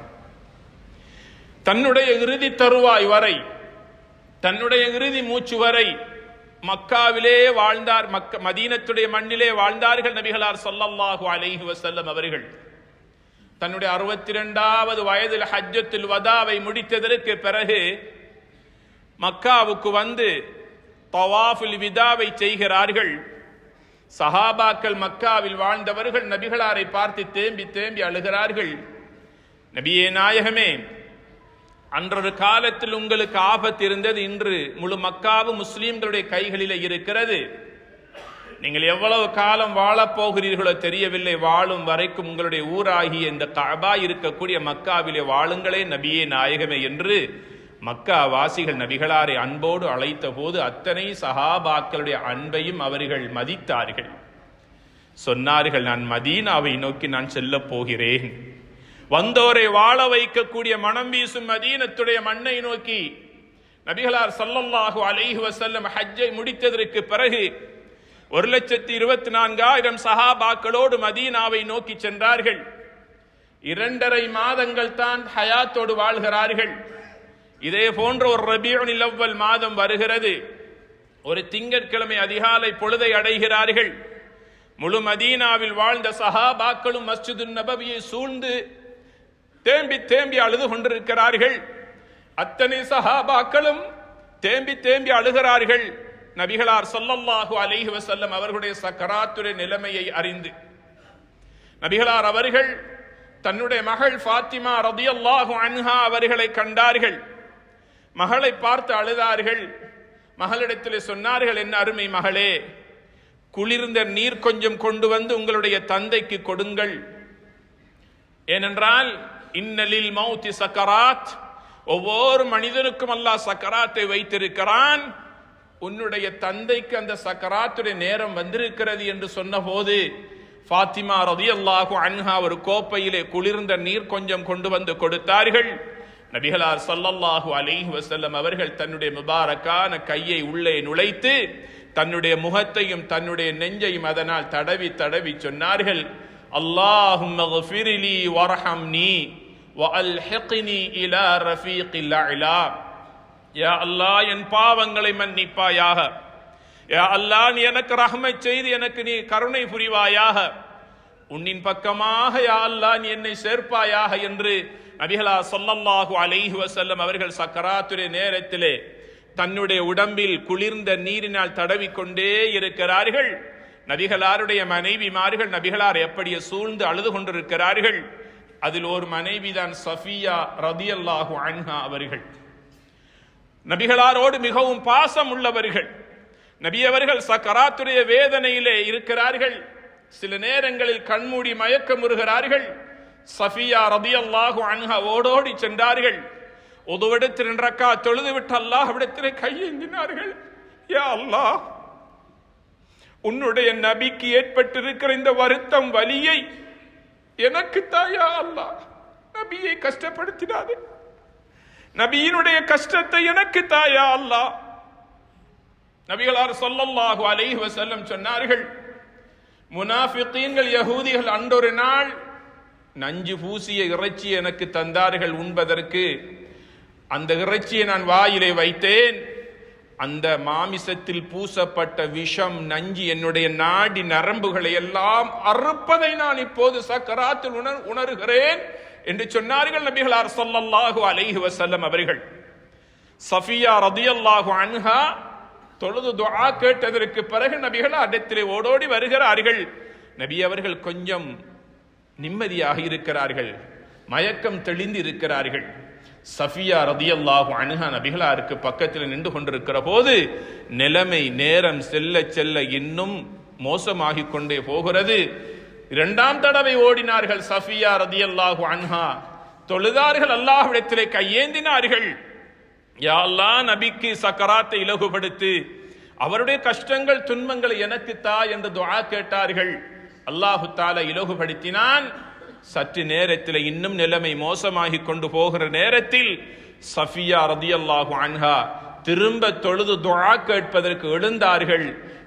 தன்னுடைய இறுதி தருவாய் வரை, தன்னுடைய இறுதி மூச்சு வரை மக்காவிலே வாழ்ந்தார். மதீனத்துடைய மண்ணிலே வாழ்ந்தார்கள் நபிகளார் ஸல்லல்லாஹு அலைஹி வஸல்லம் அவர்கள். தன்னுடைய 62வது வயதில் ஹஜ்ஜத்துல் வதாவை முடித்ததற்கு பிறகு மக்காவுக்கு வந்து தவாஃபுல் விதாவை செய்கிறார்கள். சஹாபாக்கள், மக்காவில் வாழ்ந்தவர்கள் நபிகளாரை பார்த்து தேம்பி தேம்பி அழுகிறார்கள். நபியே நாயகமே, அன்றொரு காலத்தில் உங்களுக்கு ஆபத்து இருந்தது, இன்று முழு மக்காவும் முஸ்லீம்களுடைய கைகளில் இருக்கிறது. நீங்கள் எவ்வளவு காலம் வாழப் போகிறீர்களோ தெரியவில்லை. வாழும் வரைக்கும் உங்களுடைய ஊராகிய இந்த கஅபா இருக்கக்கூடிய மக்காவிலே வாழுங்களே நபியே நாயகமே என்று மக்கா வாசிகள் நபிகளாரை அன்போடு அழைத்த போது அத்தனை சஹாபாக்களுடைய அன்பையும் அவர்கள் மதித்தார்கள். சொன்னார்கள், நான் மதீனாவை நோக்கி நான் செல்ல போகிறேன். வந்தோரை வாழ வைக்கக்கூடிய மனம் வீசும் மதீனத்துடைய மண்ணை நோக்கி நபிகளார் ஸல்லல்லாஹு அலைஹி வஸல்லம் ஹஜ்ஜை முடித்ததற்கு பிறகு 1,24,000 சஹாபாக்களோடு மதீனாவை நோக்கி சென்றார்கள். 2.5 மாதங்கள் தான் ஹயாத்தோடு வாழ்கிறார்கள். இதே போன்ற ஒரு ரபீஉல் அவ்வல் மாதம் வருகிறது. ஒரு திங்கட்கிழமை அதிகாலை பொழுதை அடைகிறார்கள். முழு மதீனாவில் வாழ்ந்த சஹாபாக்களும் மஸ்ஜிதுன் நபவியை சூழ்ந்து தேம்பி தேம்பி அழுது கொண்டிருக்கிறார்கள். அத்தனை சஹாபாக்களும் தேம்பி தேம்பி அழுகிறார்கள். நபிகளார் ஸல்லல்லாஹு அலைஹி வஸல்லம் அவர்களுடைய சக்கராத்துடைய நிலைமையை அறிந்து நபிகளார் அவர்கள் தன்னுடைய மகள் ஃபாத்திமா ரலியல்லாஹு அன்ஹா அவர்களை கண்டார்கள். மகளை பார்த்து அழுதார்கள். மகளிடத்தில் சொன்னார்கள், என்ன அருமை மகளே, குளிர்ந்த நீர் கொஞ்சம் கொண்டு வந்து உங்களுடைய தந்தைக்கு கொடுங்கள். ஏனென்றால் இன்னலில் மௌத்தி சக்கராத், ஒவ்வொரு மனிதனுக்கும் அல்லாஹ் சக்கராத்தை வைத்திருக்கிறான். உன்னுடைய தந்தைக்கு அந்த சக்கராத்துடைய நேரம் வந்திருக்கிறது என்று சொன்னபோது ஃபாத்திமா ரலியல்லாஹு அன்ஹா ஒரு கோப்பையிலே குளிர்ந்த நீர் கொஞ்சம் கொண்டு வந்து கொடுத்தார்கள். நபிகளார் ஸல்லல்லாஹு அலைஹி வஸல்லம் அவர்கள் தன்னுடைய முபாரக்கான கையை உள்ளே நுழைத்து தன்னுடைய முகத்தையும் தன்னுடைய நெஞ்சையும் அதனால் தடவி தடவி சொன்னார்கள், அல்லாஹும்ம க்ஃபிர்லி வர்ஹம்னி வஅல்ஹிக்னி இலா ரஃபீகில் அலா. யா அல்லாஹ், என் பாவங்களை மன்னிப்பாயாக. யா அல்லாஹ், நீ எனக்கு ரஹ்மத் செய்து எனக்கு நீ கருணை புரிவாயாக. உன்னின் பக்கமாக யா அல்லாஹ் நீ என்னை சேர்ப்பாயாக என்று நபிகளார் ஸல்லல்லாஹு அலைஹி வஸல்லம் அவர்கள் சக்கராத்துடைய நேரத்திலே தன்னுடைய உடம்பில் குளிர்ந்த நீரினால் தடவிக்கொண்டே இருக்கிறார்கள். நபிகளாருடைய மனைவிமார்கள் நபிகளார் எப்படி சூழ்ந்து அழுது கொண்டிருக்கிறார்கள். அதில் ஒரு மனைவிதான் சஃபியா ரலியல்லாஹு அன்ஹா அவர்கள். நபிகளாரோடு மிகவும் பாசம் உள்ளவர்கள். நபி அவர்கள் சக்கராத்துடைய வேதனையிலே இருக்கிறார்கள். சில நேரங்களில் கண்மூடி மயக்கமுறுகிறார்கள். சஃபியா ரலியல்லாஹு அன்ஹா ஓடோடி சென்றார்கள். உதுவெடுத்து 2 ரக்காத் தொழுது விட்டு அல்லாஹ்விடத்திலே கையேந்தினார்கள். யா அல்லாஹ், உன்னுடைய நபிக்கு ஏற்பட்டிருக்கிற இந்த வருத்தம் வலியை எனக்கு தாயா அல்லாஹ், நபியை கஷ்டப்படுத்தினாதே, நபியினுடைய கஷ்டத்தை எனக்கு தாயா அல்லாஹ். நபிகளார் ஸல்லல்லாஹு அலைஹி வஸல்லம் சொன்னார்கள், முனாஃபிகீன்கள் யஹூதிகள் அன்றொரு நாள் நஞ்சு பூசிய இறைச்சி எனக்கு தந்தார்கள் உண்பதற்கு. அந்த இறைச்சியை நான் வாயிலே வைத்தேன். அந்த மாமிசத்தில் பூசப்பட்ட விஷம் நஞ்சு என்னுடைய நாடி நரம்புகளை எல்லாம் அறுப்பதை நான் இப்போது சக்கராத்தில் உணர்கிறேன் என்று சொன்னார்கள் நபிகளார் ஸல்லல்லாஹு அலைஹி வஸல்லம் அவர்கள். சஃபியா ரலியல்லாஹு அன்ஹா தொழுது துஆ கேட்டதற்கு பிறகு நபிகள் இடத்திலே ஓடோடி வருகிறார்கள். நபி அவர்கள் கொஞ்சம் நிம்மதியாக இருக்கிறார்கள், மயக்கம் தெளிந்து இருக்கிறார்கள். சஃபியா ரதியல்லாஹு அன்ஹா நபிகளாருக்கு பக்கத்தில் நின்று கொண்டிருக்கிற போது நிலைமை நேரம் செல்ல செல்ல இன்னும் மோசமாகி கொண்டே போகிறது. இரண்டாம் தடவை ஓடினார்கள் சஃபியா ரதியல்லாஹு அன்ஹா. தொழுதார்கள், அல்லாஹ்விடத்திலே கையேந்தினார்கள். யா அல்லாஹ், நபிக்கு சக்கராத்தை இலகுபடுத்து, அவருடைய கஷ்டங்கள் துன்பங்களை எனக்கு தா என்று துஆ கேட்டார்கள். அல்லாஹு தஆலா இலகுபடுத்தினான். சற்று நேரத்தில் இன்னும் நிலைமை மோசமாகி கொண்டு போகிற நேரத்தில் சஃபியா ரதியல்லாஹு அன்ஹா திரும்ப தொழுது துஆ கேட்பதற்கு எழுந்தார்கள்.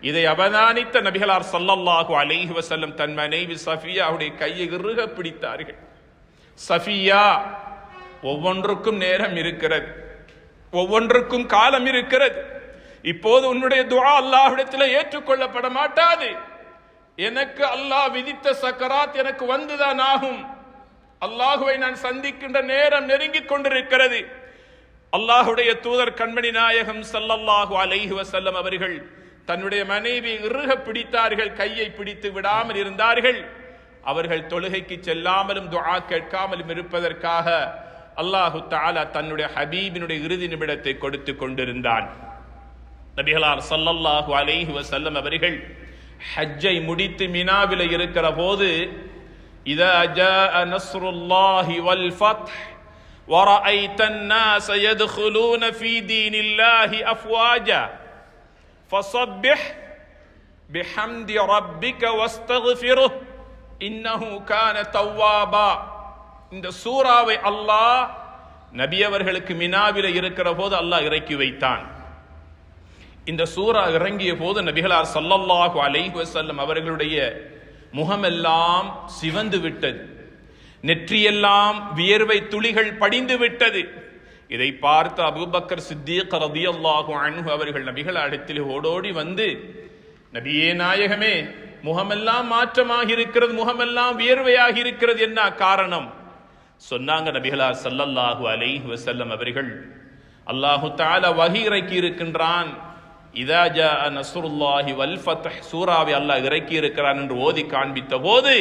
இதை அவதானித்த நபிகளார் ஸல்லல்லாஹு அலைஹி வஸல்லம் தன் மனைவி சஃபியாவுடைய கையை இறுக பிடித்தார்கள். சஃபியா, ஒவ்வொன்றுக்கும் நேரம் இருக்கிறது, ஒவ்வொன்றுக்கும் காலம் இருக்கிறது. இப்போது உன்னுடைய துஆ அல்லாஹ்விடத்தில் ஏற்றுக்கொள்ளப்பட மாட்டாது. எனக்கு அல்லாஹ் விதித்த சக்கராத் எனக்கு வந்துதான் ஆகும். அல்லாஹுவை நான் சந்திக்கின்ற நேரம் நெருங்கிக் கொண்டிருக்கிறது. அல்லாஹுடைய தூதர் கண்மணி நாயகம் ஸல்லல்லாஹு அலைஹி வஸல்லம் அவர்கள் தன்னுடைய மனைவி இறுக பிடித்தார்கள், கையை பிடித்து விடாமல் இருந்தார்கள். அவர்கள் தொழுகைக்கு செல்லாமலும் துஆ கேட்காமலும் இருப்பதற்காக அல்லாஹு தஆலா தன்னுடைய ஹபீபினுடைய இறுதி நிமிடத்தை கொடுத்து கொண்டிருந்தான். நபிகளார் ஸல்லல்லாஹு அலைஹி வஸல்லம் அவர்கள் ஹஜ்ஜை முடித்து மினாவில இருக்கிற போது இதா ஜாஅ நஸ்ருல்லாஹி வல் ஃபத்ஹ் வரஅய்த الناس يدخلون في دين الله أفواجا فسبح بحمد ربك واستغفره إنه كان توابا. இந்த சூராவை அல்லாஹ் நபி அவர்களுக்கு மினாவில இருக்கிற போது அல்லாஹ் இறக்கி வைத்தான். இந்த சூரா இறங்கிய போது நபிகளார் ஸல்லல்லாஹு அலைஹி வஸல்லம் அவர்களுடைய முகமெல்லாம் சிவந்து விட்டது, நெற்றியெல்லாம் வியர்வை துளிகள் படிந்து விட்டது. இதை பார்த்த அபூபக்கர் சித்தீக் ரலியல்லாஹு அன்ஹு அவர்கள் நபிகளிடத்தில் ஓடோடி வந்து, நபியே நாயகமே, முகமெல்லாம் மாற்றமாகி இருக்கிறது, முகமெல்லாம் வியர்வையாகி இருக்கிறது, என்ன காரணம்? சொன்னாங்க நபிகளார் ஸல்லல்லாஹு அலைஹி வஸல்லம் அவர்கள், அல்லாஹு தஆலா வஹி இறக்கி இருக்கின்றான். இதா ஜாஅ நஸ்ருல்லாஹி வல் ஃபத்ஹ் சூராவை அல்லாஹ் இறக்கி இருக்கிறான் என்று ஓதி காண்பித்த போது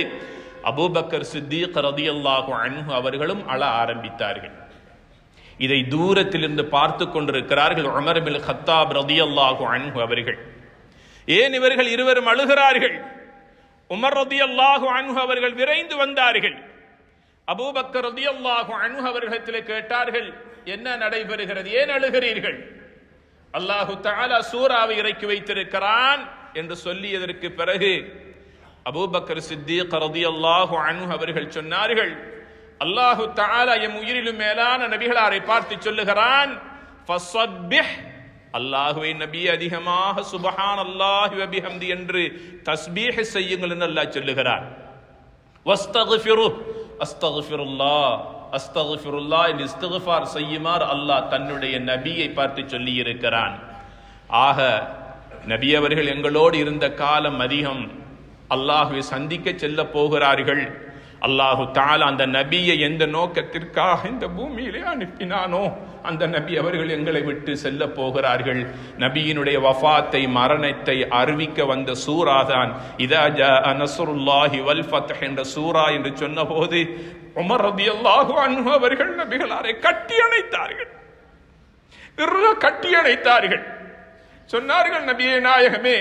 அபூபக்கர் சித்தீக் ரலியல்லாஹு அன்ஹு அவர்களும் அழ ஆரம்பித்தார்கள். இதை தூரத்தில் இருந்து பார்த்து கொண்டிருக்கிறார்கள் உமர் இப்னு கத்தாப் ரலியல்லாஹு அன்ஹு அவர்கள். ஏன் இவர்கள் இருவரும் அழுகிறார்கள்? உமர் ரலியல்லாஹு அன்ஹு அவர்கள் விரைந்து வந்தார்கள். அபூபக்கர் ரலியல்லாஹு அன்ஹு அவர்களிடத்தில் கேட்டார்கள், என்ன நடைபெறுகிறது, ஏன் அழுகிறீர்கள்? அல்லாஹு தஆலா சூராவை இறக்கி வைத்திருக்கிறான் என்று சொல்லியதற்கு பிறகு அபூபக்கர் சித்தீக் ரலியல்லாஹு அன்ஹு அவர்கள் சொன்னார்கள், அல்லாஹு தஆலா எம் உயிரிலும் மேலான நபிகளாரை பார்த்து சொல்லுகிறான், ஃபஸப்பிஹ், அல்லாஹுவை நபி அதிகமாக சுப்ஹானல்லாஹி வ பிஹம்தி என்று தஸ்பீஹ் செய்யுங்கள் என்று அல்லாஹ் சொல்லுகிறான். வஸ்தக்ஃபிரு, அஸ்தக்ஃபிருல்லாஹ் அஸ்தக்ஃபிருல்லாஹ் என்று இஸ்திக்ஃபார் செய்யுமாறு அல்லாஹ் தன்னுடைய நபியை பார்த்து சொல்லி இருக்கிறான். ஆக நபி அவர்கள் எங்களோடு இருந்த காலம் அதிகம், அல்லாஹுவை சந்திக்க செல்ல போகிறார்கள். அல்லாஹு தஆலா அந்த நபியை எந்த நோக்கத்திற்காக இந்த பூமியிலே அனுப்பினானோ அந்த நபி அவர்கள் எங்களை விட்டு செல்ல போகிறார்கள். நபியினுடைய வஃபாத்தை, மரணத்தை அறிவிக்க வந்த சூரா தான் இதா ஜாஅ நஸ்ருல்லாஹி வல் ஃபத்ஹ் என்ற சூரா என்று சொன்னபோது உமர் ரலியல்லாஹு அன்ஹு அவர்கள் நபிகளாரை கட்டி அணைத்தார்கள், கட்டி அணைத்தார்கள். சொன்னார்கள், நபியே நாயகமே,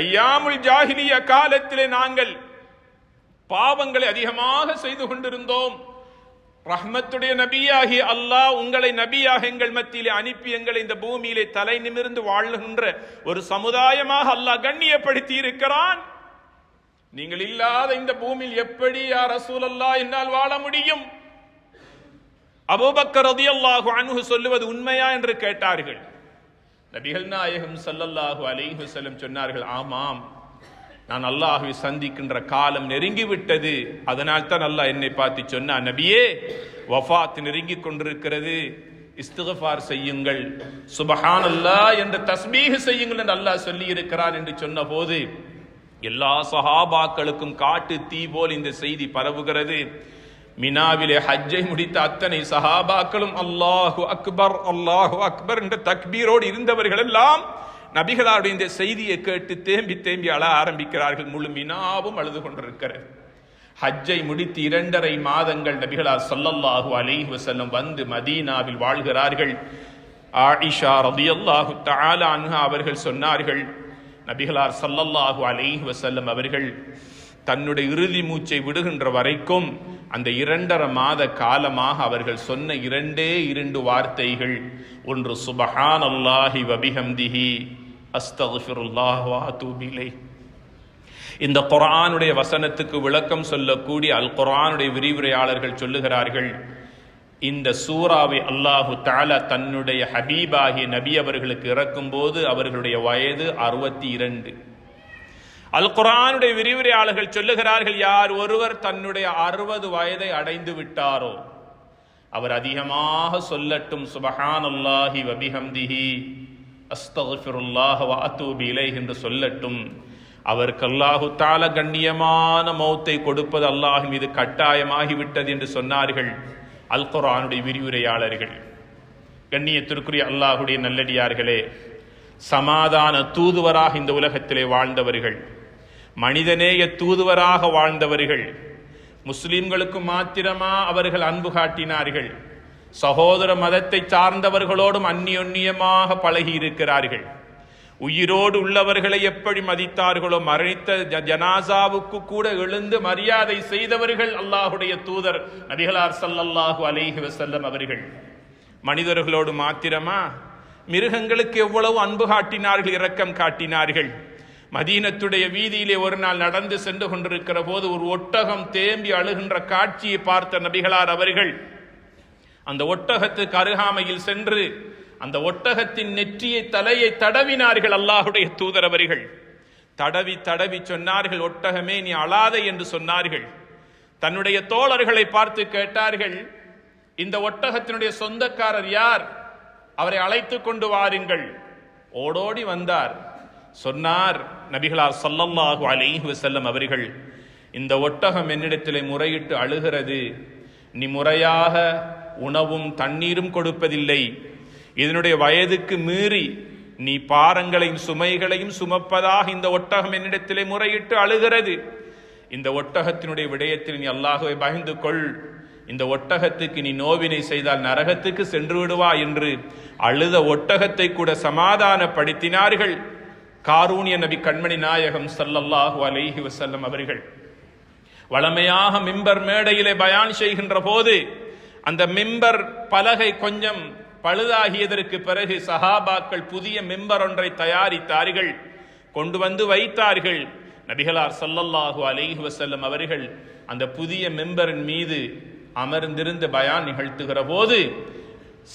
ஐயாமுல் ஜாஹிலியா காலத்திலே நாங்கள் பாவங்களை அதிகமாக செய்து கொண்டிருந்தோம். ரஹ்மத்துடைய நபியாகி அல்லாஹ் உங்களை நபியாக எங்கள் மத்தியிலே அனுப்பி எங்களை இந்த பூமியிலே தலை நிமிர்ந்து வாழுகின்ற ஒரு சமுதாயமாக அல்லாஹ் கண்ணியப்படுத்தி இருக்கிறான். நீங்கள் இல்லாத இந்த பூமியில் எப்படி யா ரசூலல்லாஹ் என்னால் வாழ முடியும்? அபூபக்கர் ரலியல்லாஹு அன்ஹு சொல்லுவது உண்மையா என்று கேட்டார்கள். நபிகள் நாயகம் ஸல்லல்லாஹு அலைஹி வஸல்லம் சொன்னார்கள், ஆமாம், நான் அல்லாஹ்வை சந்திக்கின்ற காலம் நெருங்கிவிட்டது. அதனால் தான் அல்லாஹ் என்னை பார்த்து சொன்னான், நபியே, வஃபாத் நெருங்கிக் கொண்டிருக்கிறது, இஸ்திக்ஃபார் செய்யுங்கள், சுப்ஹானல்லாஹ் என்ற தஸ்பீஹ் செய்யுங்கள் என்று அல்லாஹ் சொல்லி இருக்கிறான் என்று சொன்ன போது எல்லா சஹாபாக்களுக்கும் காட்டு தீ போல் இந்த செய்தி பரவுகிறது. மினாவிலே ஹஜ்ஜை முடித்த அத்தனை சஹாபாக்களும் அல்லாஹு அக்பர் அல்லாஹு அக்பர் என்ற தக்பீரோடு இருந்தவர்கள் எல்லாம் நபிகளாருடைய இந்த செய்தியை கேட்டு தேம்பி தேம்பி அழ ஆரம்பிக்கிறார்கள். முழு மினாவும் அழுது கொண்டிருக்கிறது. ஹஜ்ஜை முடித்து 2.5 மாதங்கள் நபிகளார் ஸல்லல்லாஹு அலைஹி வஸல்லம் வந்து மதீனாவில் வாழ்கிறார்கள். ஆயிஷா ரலியல்லாஹு தஆலா அன்ஹா அவர்கள் சொன்னார்கள், நபிகளார் ஸல்லல்லாஹு அலைஹி வஸல்லம் அவர்கள் தன்னுடைய இறுதி மூச்சை விடுகின்ற வரைக்கும் அந்த 2.5 மாத காலமாக அவர்கள் சொன்ன 2 வார்த்தைகள், ஒன்று சுப்ஹானல்லாஹி வ பிஹம்திஹி அஸ்தக்ஃபிருல்லாஹ் வ அத்தூபு இலைஹ். இந்த குர்ஆனுடைய வசனத்துக்கு விளக்கம் சொல்லக்கூடிய அல் குர்ஆனுடைய விரிவுரையாளர்கள் சொல்லுகிறார்கள், இந்த சூராவை அல்லாஹு தஆலா தன்னுடைய ஹபீபாகிய நபி அவர்களுக்கு இறக்கும் போது அவர்களுடைய வயது 62. அல் குர்ஆனுடைய விரிவுரையாளர்கள் சொல்லுகிறார்கள், யார் ஒருவர் தன்னுடைய 60 வயதை அடைந்து விட்டாரோ அவர் அதிகமாக சொல்லட்டும் சுப்ஹானல்லாஹி வ பிஹம்திஹி அஸ்தக்ஃபிருல்லாஹ் வ அத்தூபு இலைஹ் என்று சொல்லட்டும். அவருக்கு அல்லாஹு தஆலா கண்ணியமான மௌத்தை கொடுப்பது அல்லாஹ் மீது கட்டாயமாகிவிட்டது என்று சொன்னார்கள் அல் குர்ஆனுடைய விரிவுரையாளர்கள். கண்ணியத்திற்குரிய அல்லாஹுடைய நல்லடியார்களே, சமாதான தூதுவராக இந்த உலகத்திலே வாழ்ந்தவர்கள், மனிதநேய தூதுவராக வாழ்ந்தவர்கள், முஸ்லிம்களுக்கு மாத்திரமா அவர்கள் அன்பு காட்டினார்கள், சகோதர மதத்தை சார்ந்தவர்களோடும் அந்நியோன்யமாக பழகி இருக்கிறார்கள். உயிரோடு உள்ளவர்களை எப்படி மதித்தார்களோ மரணித்த ஜனாசாவுக்கு கூட எழுந்து மரியாதை செய்தவர்கள் அல்லாஹுடைய தூதர் நபிகளார் ஸல்லல்லாஹு அலைஹி வஸல்லம் அவர்கள். மனிதர்களோடு மாத்திரமா, மிருகங்களுக்கு எவ்வளவு அன்பு காட்டினார்கள், இரக்கம் காட்டினார்கள். மதீனத்துடைய வீதியிலே ஒரு நாள் நடந்து சென்று கொண்டிருக்கிற போது ஒரு ஒட்டகம் தேம்பி அழுகின்ற காட்சியை பார்த்த நபிகளார் அவர்கள் அந்த ஒட்டகத்துக்கு அருகாமையில் சென்று அந்த ஒட்டகத்தின் நெற்றியை தலையை தடவினார்கள். அல்லாஹுடைய தூதர் அவர்கள் தடவி தடவி சொன்னார்கள், ஒட்டகமே நீ அழாதே என்று சொன்னார்கள். தன்னுடைய தோழர்களை பார்த்து கேட்டார்கள், இந்த ஒட்டகத்தினுடைய சொந்தக்காரர் யார், அவரை அழைத்து கொண்டு வாருங்கள். ஓடோடி வந்தார். சொன்னார் நபிகளார் ஸல்லல்லாஹு அலைஹி வஸல்லம் அவர்கள், இந்த ஒட்டகம் என்னிடத்திலே முறையிட்டு அழுகிறது, நீ முறையாக உணவும் தண்ணீரும் கொடுப்பதில்லை, இதனுடைய வயதுக்கு மீறி நீ பாரங்களையும் சுமைகளையும் சுமப்பதாக இந்த ஒட்டகம் என்னிடத்திலே முறையிட்டு அழுகிறது. இந்த ஒட்டகத்தினுடைய விடயத்தில் நீ அல்லாஹ்வை பயந்து கொள், இந்த ஒட்டகத்துக்கு நீ நோவினை செய்தால் நரகத்துக்கு சென்று விடுவா என்று அழுத ஒட்டகத்தை கூட சமாதானப்படுத்தினார்கள் காரூணிய நபி கண்மணி நாயகம் ஸல்லல்லாஹு அலைஹி வஸல்லம் அவர்கள். வளமையாக மிம்பர் மேடையிலே பயான் செய்கின்ற போது அந்த மிம்பர் பலகை கொஞ்சம் பழுதாகியதற்கு பிறகு சஹாபாக்கள் புதிய மிம்பர் ஒன்றை தயாரித்தார்கள், கொண்டு வந்து வைத்தார்கள். நபிகளார் ஸல்லல்லாஹு அலைஹி வஸல்லம் அவர்கள் அந்த புதிய மிம்பரின் மீது அமர்ந்திருந்து பயான் நிகழ்த்துகிற போது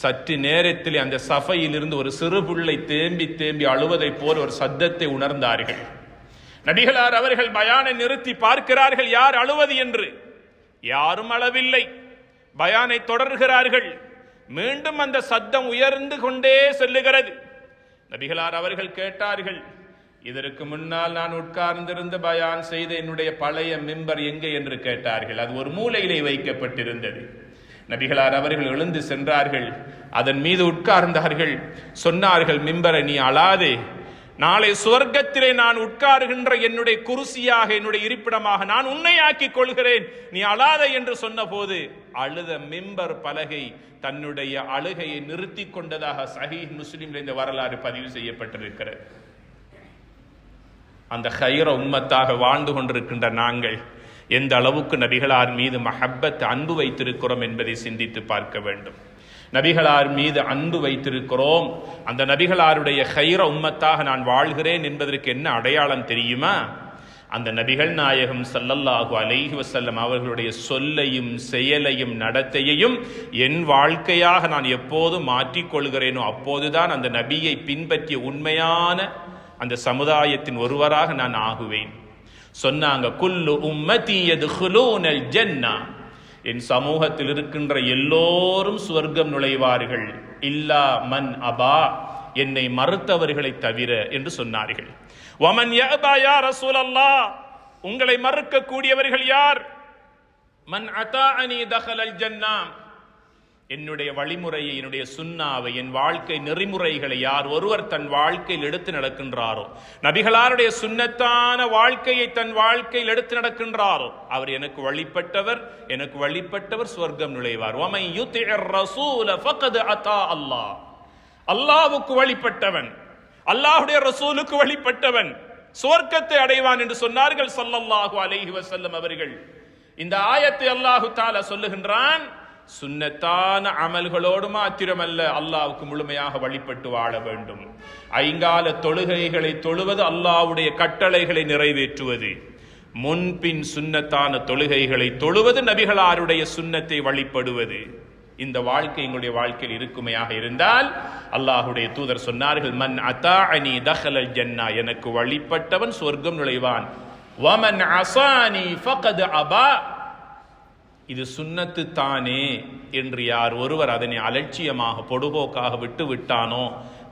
சற்று நேரத்தில் அந்த சஃபையில் இருந்து ஒரு சிறு பிள்ளை தேம்பி தேம்பி அழுவதை போல் ஒரு சத்தத்தை உணர்ந்தார்கள். நபிகளார் அவர்கள் பயானை நிறுத்தி பார்க்கிறார்கள், யார் அழுவது என்று. யாரும் அளவில்லை. பயானை தொடர்கிறார்கள். மீண்டும் அந்த சத்தம் உயர்ந்து கொண்டே செல்லுகிறது. நபிகளார் அவர்கள் கேட்டார்கள், இதற்கு முன்னால் நான் உட்கார்ந்திருந்த பயான் செய்த என்னுடைய பழைய மிம்பர் எங்கே என்று கேட்டார்கள். அது ஒரு மூலையிலே வைக்கப்பட்டிருந்தது. நபிகளார் அவர்கள் எழுந்து சென்றார்கள், அதன் மீது உட்கார்ந்தார்கள். சொன்னார்கள், மிம்பரை நீ அழாதே, நாளை சுவர்க்கத்திலே நான் உட்காருகின்ற என்னுடைய குருசியாக என்னுடைய இருப்பிடமாக நான் உன்னை ஆக்கிக் கொள்கிறேன், நீ அழாதே என்று சொன்ன போது அழுத மிம்பர் பலகை தன்னுடைய அழுகையை நிறுத்தி கொண்டதாக சஹீஹ் முஸ்லிம்ல இந்த வரலாறு பதிவு செய்யப்பட்டிருக்கிறது. அந்த ஹைர உம்மத்தாக வாழ்ந்து கொண்டிருக்கின்ற நாங்கள் எந்த அளவுக்கு நபிகளார் மீது மஹப்பத் அன்பு வைத்திருக்கிறோம் என்பதை சிந்தித்து பார்க்க வேண்டும். நபிகளார் மீது அன்பு வைத்திருக்கிறோம், அந்த நபிகளாருடைய ஹைர உம்மத்தாக நான் வாழ்கிறேன் என்பதற்கு என்ன அடையாளம் தெரியுமா? அந்த நபிகள் நாயகம் ஸல்லல்லாஹு அலைஹி வஸல்லம் அவர்களுடைய சொல்லையும் செயலையும் நடத்தையையும் என் வாழ்க்கையாக நான் எப்போது மாற்றிக்கொள்கிறேனோ அப்போதுதான் அந்த நபியை பின்பற்றிய உண்மையான அந்த சமுதாயத்தின் ஒருவராக நான் ஆகுவேன். சொன்னாங்க, குல்லு உம்மதி யதுகுலூனல் ஜன்னah, என் சமூகத்தில் இருக்கின்ற எல்லோரும் சுவர்க்கம் நுழைவார்கள், இல்லா மன் அபா, என்னை மறுத்தவர்களை தவிர என்று சொன்னார்கள். வமன் யஅபா யா ரசூலல்லாஹ், உங்களை மறுக்க கூடியவர்கள் யார்? மன் அதாஅனி தஹலல் ஜன்னah, என்னுடைய வழிமுறையை, என்னுடைய சுன்னாவை, என் வாழ்க்கை நெறிமுறைகளை யார் ஒருவர் தன் வாழ்க்கையில் எடுத்து நடக்கின்றாரோ, நபிகளாருடைய சுன்னத்தான வாழ்க்கையை தன் வாழ்க்கையில் எடுத்து நடக்கின்றாரோ, அவர் எனக்கு வழிபட்டவர், எனக்கு வழிபட்டவர் சுவர்க்கம் நுழைவார். வமன் யுதிஇர் ரசூல ஃபகத் அத்தா அல்லாஹ். அல்லாஹ்வுக்கு வழிபட்டவன், அல்லாஹ்வுடைய ரசூலுக்கு வழிபட்டவன் சுவர்க்கத்தை அடைவான் என்று சொன்னார்கள் ஸல்லல்லாஹு அலைஹி வஸல்லம் அவர்கள். இந்த ஆயத்தை அல்லாஹு தஆலா சொல்லுகின்றான், சுன்னத்தான அமல்களோடு மாத்திரமல்ல, அல்லாஹ்வுக்கு முழுமையாக வழிபட்டு வாழ வேண்டும். ஐங்கால தொழுகைகளை தொழுவது அல்லாஹ்வுடைய கட்டளைகளை நிறைவேற்றுவது, முன்பின் சுன்னத்தான தொழுகைகளை தொழுவது, நபிகளாருடைய சுன்னத்தை வழிபடுவது. இந்த வாழ்க்கை எங்களுடைய வாழ்க்கையில் இருக்குமையாக இருந்தால், அல்லாஹ்வுடைய தூதர் சொன்னார்கள், மன் அதாஅனி தஹலல் ஜன்னா, எனக்கு வழிபட்டவன் சொர்க்கம் நுழைவான். வமன் அஸானி ஃபகத் அபா, இது சுன்னத்து தானே என்று யார் ஒருவர் அதனை அலட்சியமாக பொடுபோக்காக விட்டு விட்டானோ,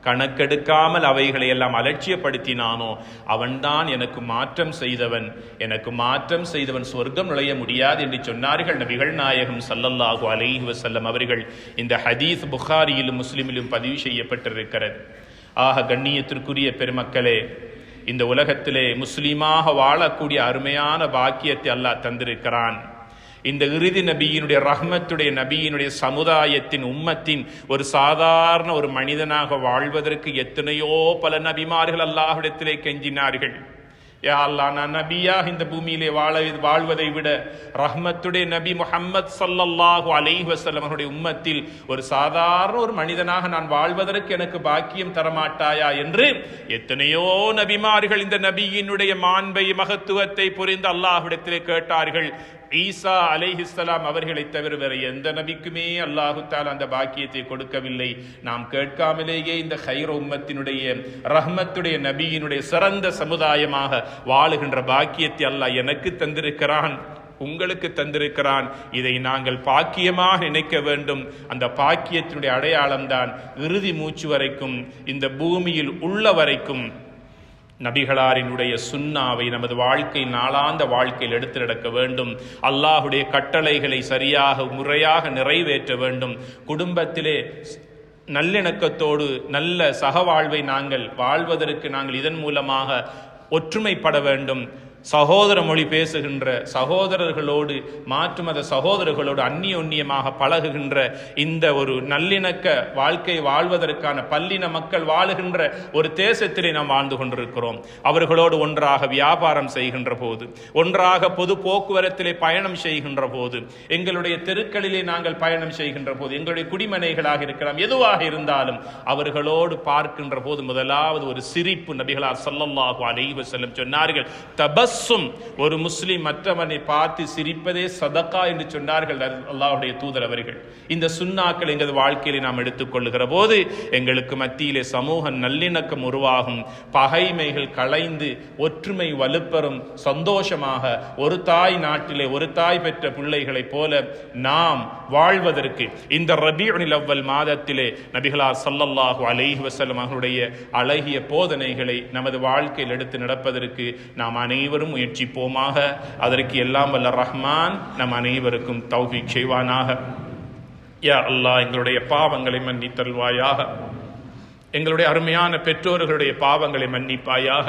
கணக்கெடுக்காமல் அவைகளை எல்லாம் அலட்சியப்படுத்தினானோ, அவன்தான் எனக்கு மாற்றம் செய்தவன், எனக்கு மாற்றம் செய்தவன் சொர்க்கம் நுழைய முடியாது என்று சொன்னார்கள் நபிகள் நாயகம் ஸல்லல்லாஹு அலைஹி வஸல்லம் அவர்கள். இந்த ஹதீஸ் புகாரியிலும் முஸ்லிமிலும் பதிவு செய்யப்பட்டிருக்கிறது. ஆக கண்ணியத்திற்குரிய பெருமக்களே, இந்த உலகத்திலே முஸ்லீமாக வாழக்கூடிய அருமையான பாக்கியத்தை அல்லாஹ் தந்திருக்கிறான். இந்த இறுதி நபியினுடைய ரஹ்மத்துடைய நபியினுடைய சமுதாயத்தின் உம்மத்தின் ஒரு சாதாரண ஒரு மனிதனாக வாழ்வதற்கு எத்தனையோ பல நபிமார்கள் அல்லாஹ்விடத்திலே கெஞ்சினார்கள். யா அல்லாஹ், நான் நபியாக இந்த பூமியிலே வாழ்வதை விட ரஹ்மத்துடைய நபி முஹம்மது ஸல்லல்லாஹு அலைஹி வஸல்லம் அவருடைய உம்மத்தில் ஒரு சாதாரண ஒரு மனிதனாக நான் வாழ்வதற்கு எனக்கு பாக்கியம் தரமாட்டாயா என்று எத்தனையோ நபிமார்கள் இந்த நபியினுடைய மாண்பை மகத்துவத்தை புரிந்து அல்லாஹ்விடத்திலே கேட்டார்கள். ஈசா அலைஹிஸ்ஸலாம் அவர்களை தவிர வேற எந்த நபிக்குமே அல்லாஹு தஆலா அந்த பாக்கியத்தை கொடுக்கவில்லை. நாம் கேட்காமலேயே இந்த கைர உம்மத்தினுடைய ரஹ்மத்துடைய நபியினுடைய சிறந்த சமுதாயமாக வாழுகின்ற பாக்கியத்தை அல்லாஹ் எனக்கு தந்திருக்கிறான், உங்களுக்கு தந்திருக்கிறான். இதை நாங்கள் பாக்கியமாக நினைக்க வேண்டும். அந்த பாக்கியத்தினுடைய அடையாளம்தான் இறுதி மூச்சு வரைக்கும், இந்த பூமியில் உள்ள வரைக்கும் நபிகளாரினுடைய சுன்னாவை நமது வாழ்க்கை நாளாந்த வாழ்க்கையில் எடுத்து நடக்க வேண்டும். அல்லாஹுடைய கட்டளைகளை சரியாக முறையாக நிறைவேற்ற வேண்டும். குடும்பத்திலே நல்லிணக்கத்தோடு நல்ல சகவாழ்வை நாங்கள் வாழ்வதற்கு நாங்கள் இதன் மூலமாக ஒற்றுமைப்பட வேண்டும். சகோதர மொழி பேசுகின்ற சகோதரர்களோடு, மாற்று மத சகோதரர்களோடு அந்நியோன்யமாக பழகுகின்ற இந்த ஒரு நல்லிணக்க வாழ்க்கை வாழ்வதற்கான பல்லின மக்கள் வாழுகின்ற ஒரு தேசத்திலே நாம் வாழ்ந்து கொண்டிருக்கிறோம். அவர்களோடு ஒன்றாக வியாபாரம் செய்கின்ற போது, ஒன்றாக பொது போக்குவரத்திலே பயணம் செய்கின்ற போது, எங்களுடைய தெருக்களிலே நாங்கள் பயணம் செய்கின்ற போது, எங்களுடைய குடிமனைகளாக இருக்கலாம், எதுவாக இருந்தாலும் அவர்களோடு பார்க்கின்ற போது முதலாவது ஒரு சிரிப்பு. நபிகளார் ஸல்லல்லாஹு அலைஹி வஸல்லம் சொன்னார்கள், ஒரு முஸ்லிம் மற்றவனை பார்த்து சிரிப்பதே சதகா என்று சொன்னார்கள் அல்லாஹ்வுடைய தூதர் அவர்கள். இந்த சுன்னாக்கள் எங்கள் வாழ்க்கையிலே நாம் எடுத்துக்கொள்ளுகிற போது எங்களுக்கு மத்தியிலே சமூக நல்லிணக்கம் உருவாகும், பகைமைகள் களைந்து ஒற்றுமை வலுப்பெறும். சந்தோஷமாக ஒரு தாய் நாட்டிலே ஒரு தாய் பெற்ற பிள்ளைகளைப் போல நாம் வாழ்வதற்கு இந்த ரபீஉல் அவ்வல் மாதத்திலே நபிகளார் ஸல்லல்லாஹு அலைஹி வஸல்லம் அவர்களுடைய அழகிய போதனைகளை நமது வாழ்க்கையில் எடுத்து நடப்பதற்கு நாம் அனைவரும் முயற்சிப்போமாக. அதற்கு எல்லாம் வல்ல ரஹ்மான் நம் அனைவருக்கும் தௌஃபீக் செய்வானாக. யா அல்லாஹ், எங்களுடைய பாவங்களை மன்னித்தல்வாயாக. எங்களுடைய அருமையான பெற்றோர்களுடைய பாவங்களை மன்னிப்பாயாக.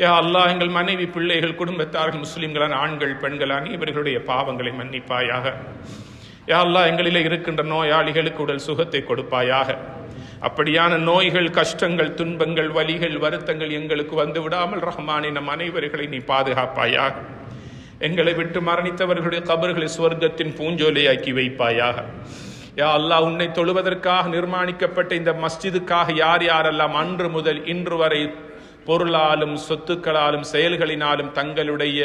யா அல்லாஹ், எங்கள் மனைவி, பிள்ளைகள், குடும்பத்தார்கள், முஸ்லிம்களான ஆண்கள், பெண்கள் அனைவர்களுடைய பாவங்களை மன்னிப்பாயாக. யா அல்லாஹ், எங்களிலே இருக்கின்ற நோயாளிகளுக்கு உடல் சுகத்தை கொடுப்பாயாக. அப்படியான நோய்கள், கஷ்டங்கள், துன்பங்கள், வலிகள், வருத்தங்கள் எங்களுக்கு வந்து விடாமல் ரஹ்மானே நம் அனைவர்களை நீ பாதுகாப்பாயாக. எங்களை விட்டு மரணித்தவர்களுடைய கபர்களை சுவர்க்கத்தின் பூஞ்சோலையாக்கி வைப்பாயாக. யா அல்லாஹ், உன்னை தொழுவதற்காக நிர்மாணிக்கப்பட்ட இந்த மஸ்ஜிதுக்காக யார் யாரெல்லாம் அன்று முதல் இன்று வரை பொருளாலும் சொத்துக்களாலும் செயல்களினாலும் தங்களுடைய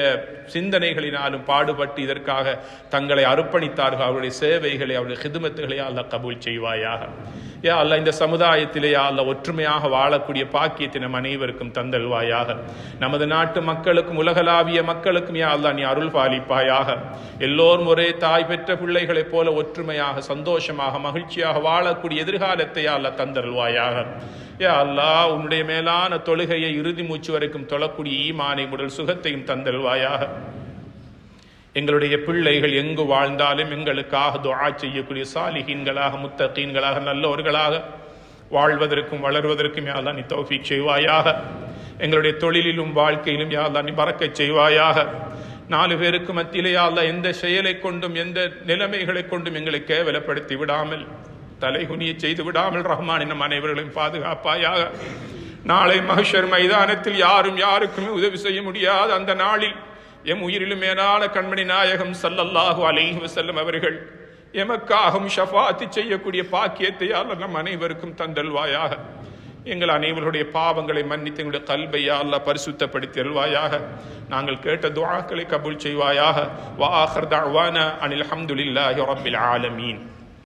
சிந்தனைகளினாலும் பாடுபட்டு இதற்காக தங்களை அர்ப்பணித்தார்கள், அவருடைய சேவைகளை, அவருடைய ஹிதுமத்துகளை அல்லாஹ் கபூல் செய்வாயாக. யா அல்லாஹ், இந்த சமுதாயத்திலே யா அல்லாஹ் ஒற்றுமையாக வாழக்கூடிய பாக்கியத்தை நம் அனைவருக்கும் தந்தல்வாயாக. நமது நாட்டு மக்களுக்கும் உலகளாவிய மக்களுக்கும் யா அல்லாஹ் நீ அருள் பாலிப்பாயாக. எல்லோரும் ஒரே தாய் பெற்ற பிள்ளைகளைப் போல ஒற்றுமையாக, சந்தோஷமாக, மகிழ்ச்சியாக வாழக்கூடிய எதிர்காலத்தை யா அல்லாஹ் தந்தல்வாயாக. யா அல்லாஹ், உன்னுடைய மேலான தொழுகையை இறுதி மூச்சு வரைக்கும் தொழக்கூடிய ஈமானை, உடல் சுகத்தையும் தந்தல்வாயாக. எங்களுடைய பிள்ளைகள் எங்கு வாழ்ந்தாலும் எங்களுக்காக துஆ செய்யக்கூடிய சாலிஹீன்களாக, முத்தகீன்களாக, நல்லவர்களாக வாழ்வதற்கும் வளர்வதற்கும் யா அல்லாஹ் நீ தௌஃபீக் செய்வாயாக. எங்களுடைய தொழிலிலும் வாழ்க்கையிலும் யா அல்லாஹ் நீ பரக்கத் செய்வாயாக. 4 பேருக்கு மத்தியிலே யா அல்லாஹ் எந்த செயலை கொண்டும் எந்த நிலைமைகளை கொண்டும் எங்களை கேவலப்படுத்தி விடாமல், தலைகுனிய செய்து விடாமல் ரஹ்மான் நம் அனைவர்களையும் பாதுகாப்பாயாக. நாளை மஹ்ஷர் மைதானத்தில் யாரும் யாருக்குமே உதவி செய்ய முடியாத அந்த நாளில் எம் உயிரிலும் மேலான கண்மணி நாயகம் ஸல்லல்லாஹு அலைஹி வஸல்லம் அவர்கள் எமக்காகவும் ஷஃபாஅத் செய்யக்கூடிய பாக்கியத்தை அல்லாஹ் நம் அனைவருக்கும் தந்தல்வாயாக. எங்கள் அனைவருடைய பாவங்களை மன்னித்து எங்களுடைய கல்பை யா அல்லாஹ் பரிசுத்தப்படுத்தி அல்வாயாக. நாங்கள் கேட்ட துஆக்களை கபூல் செய்வாயாக. வ ஆகிர் தஅவானா அனில் ஹம்துலில்லாஹி ரப்பில் ஆலமீன்.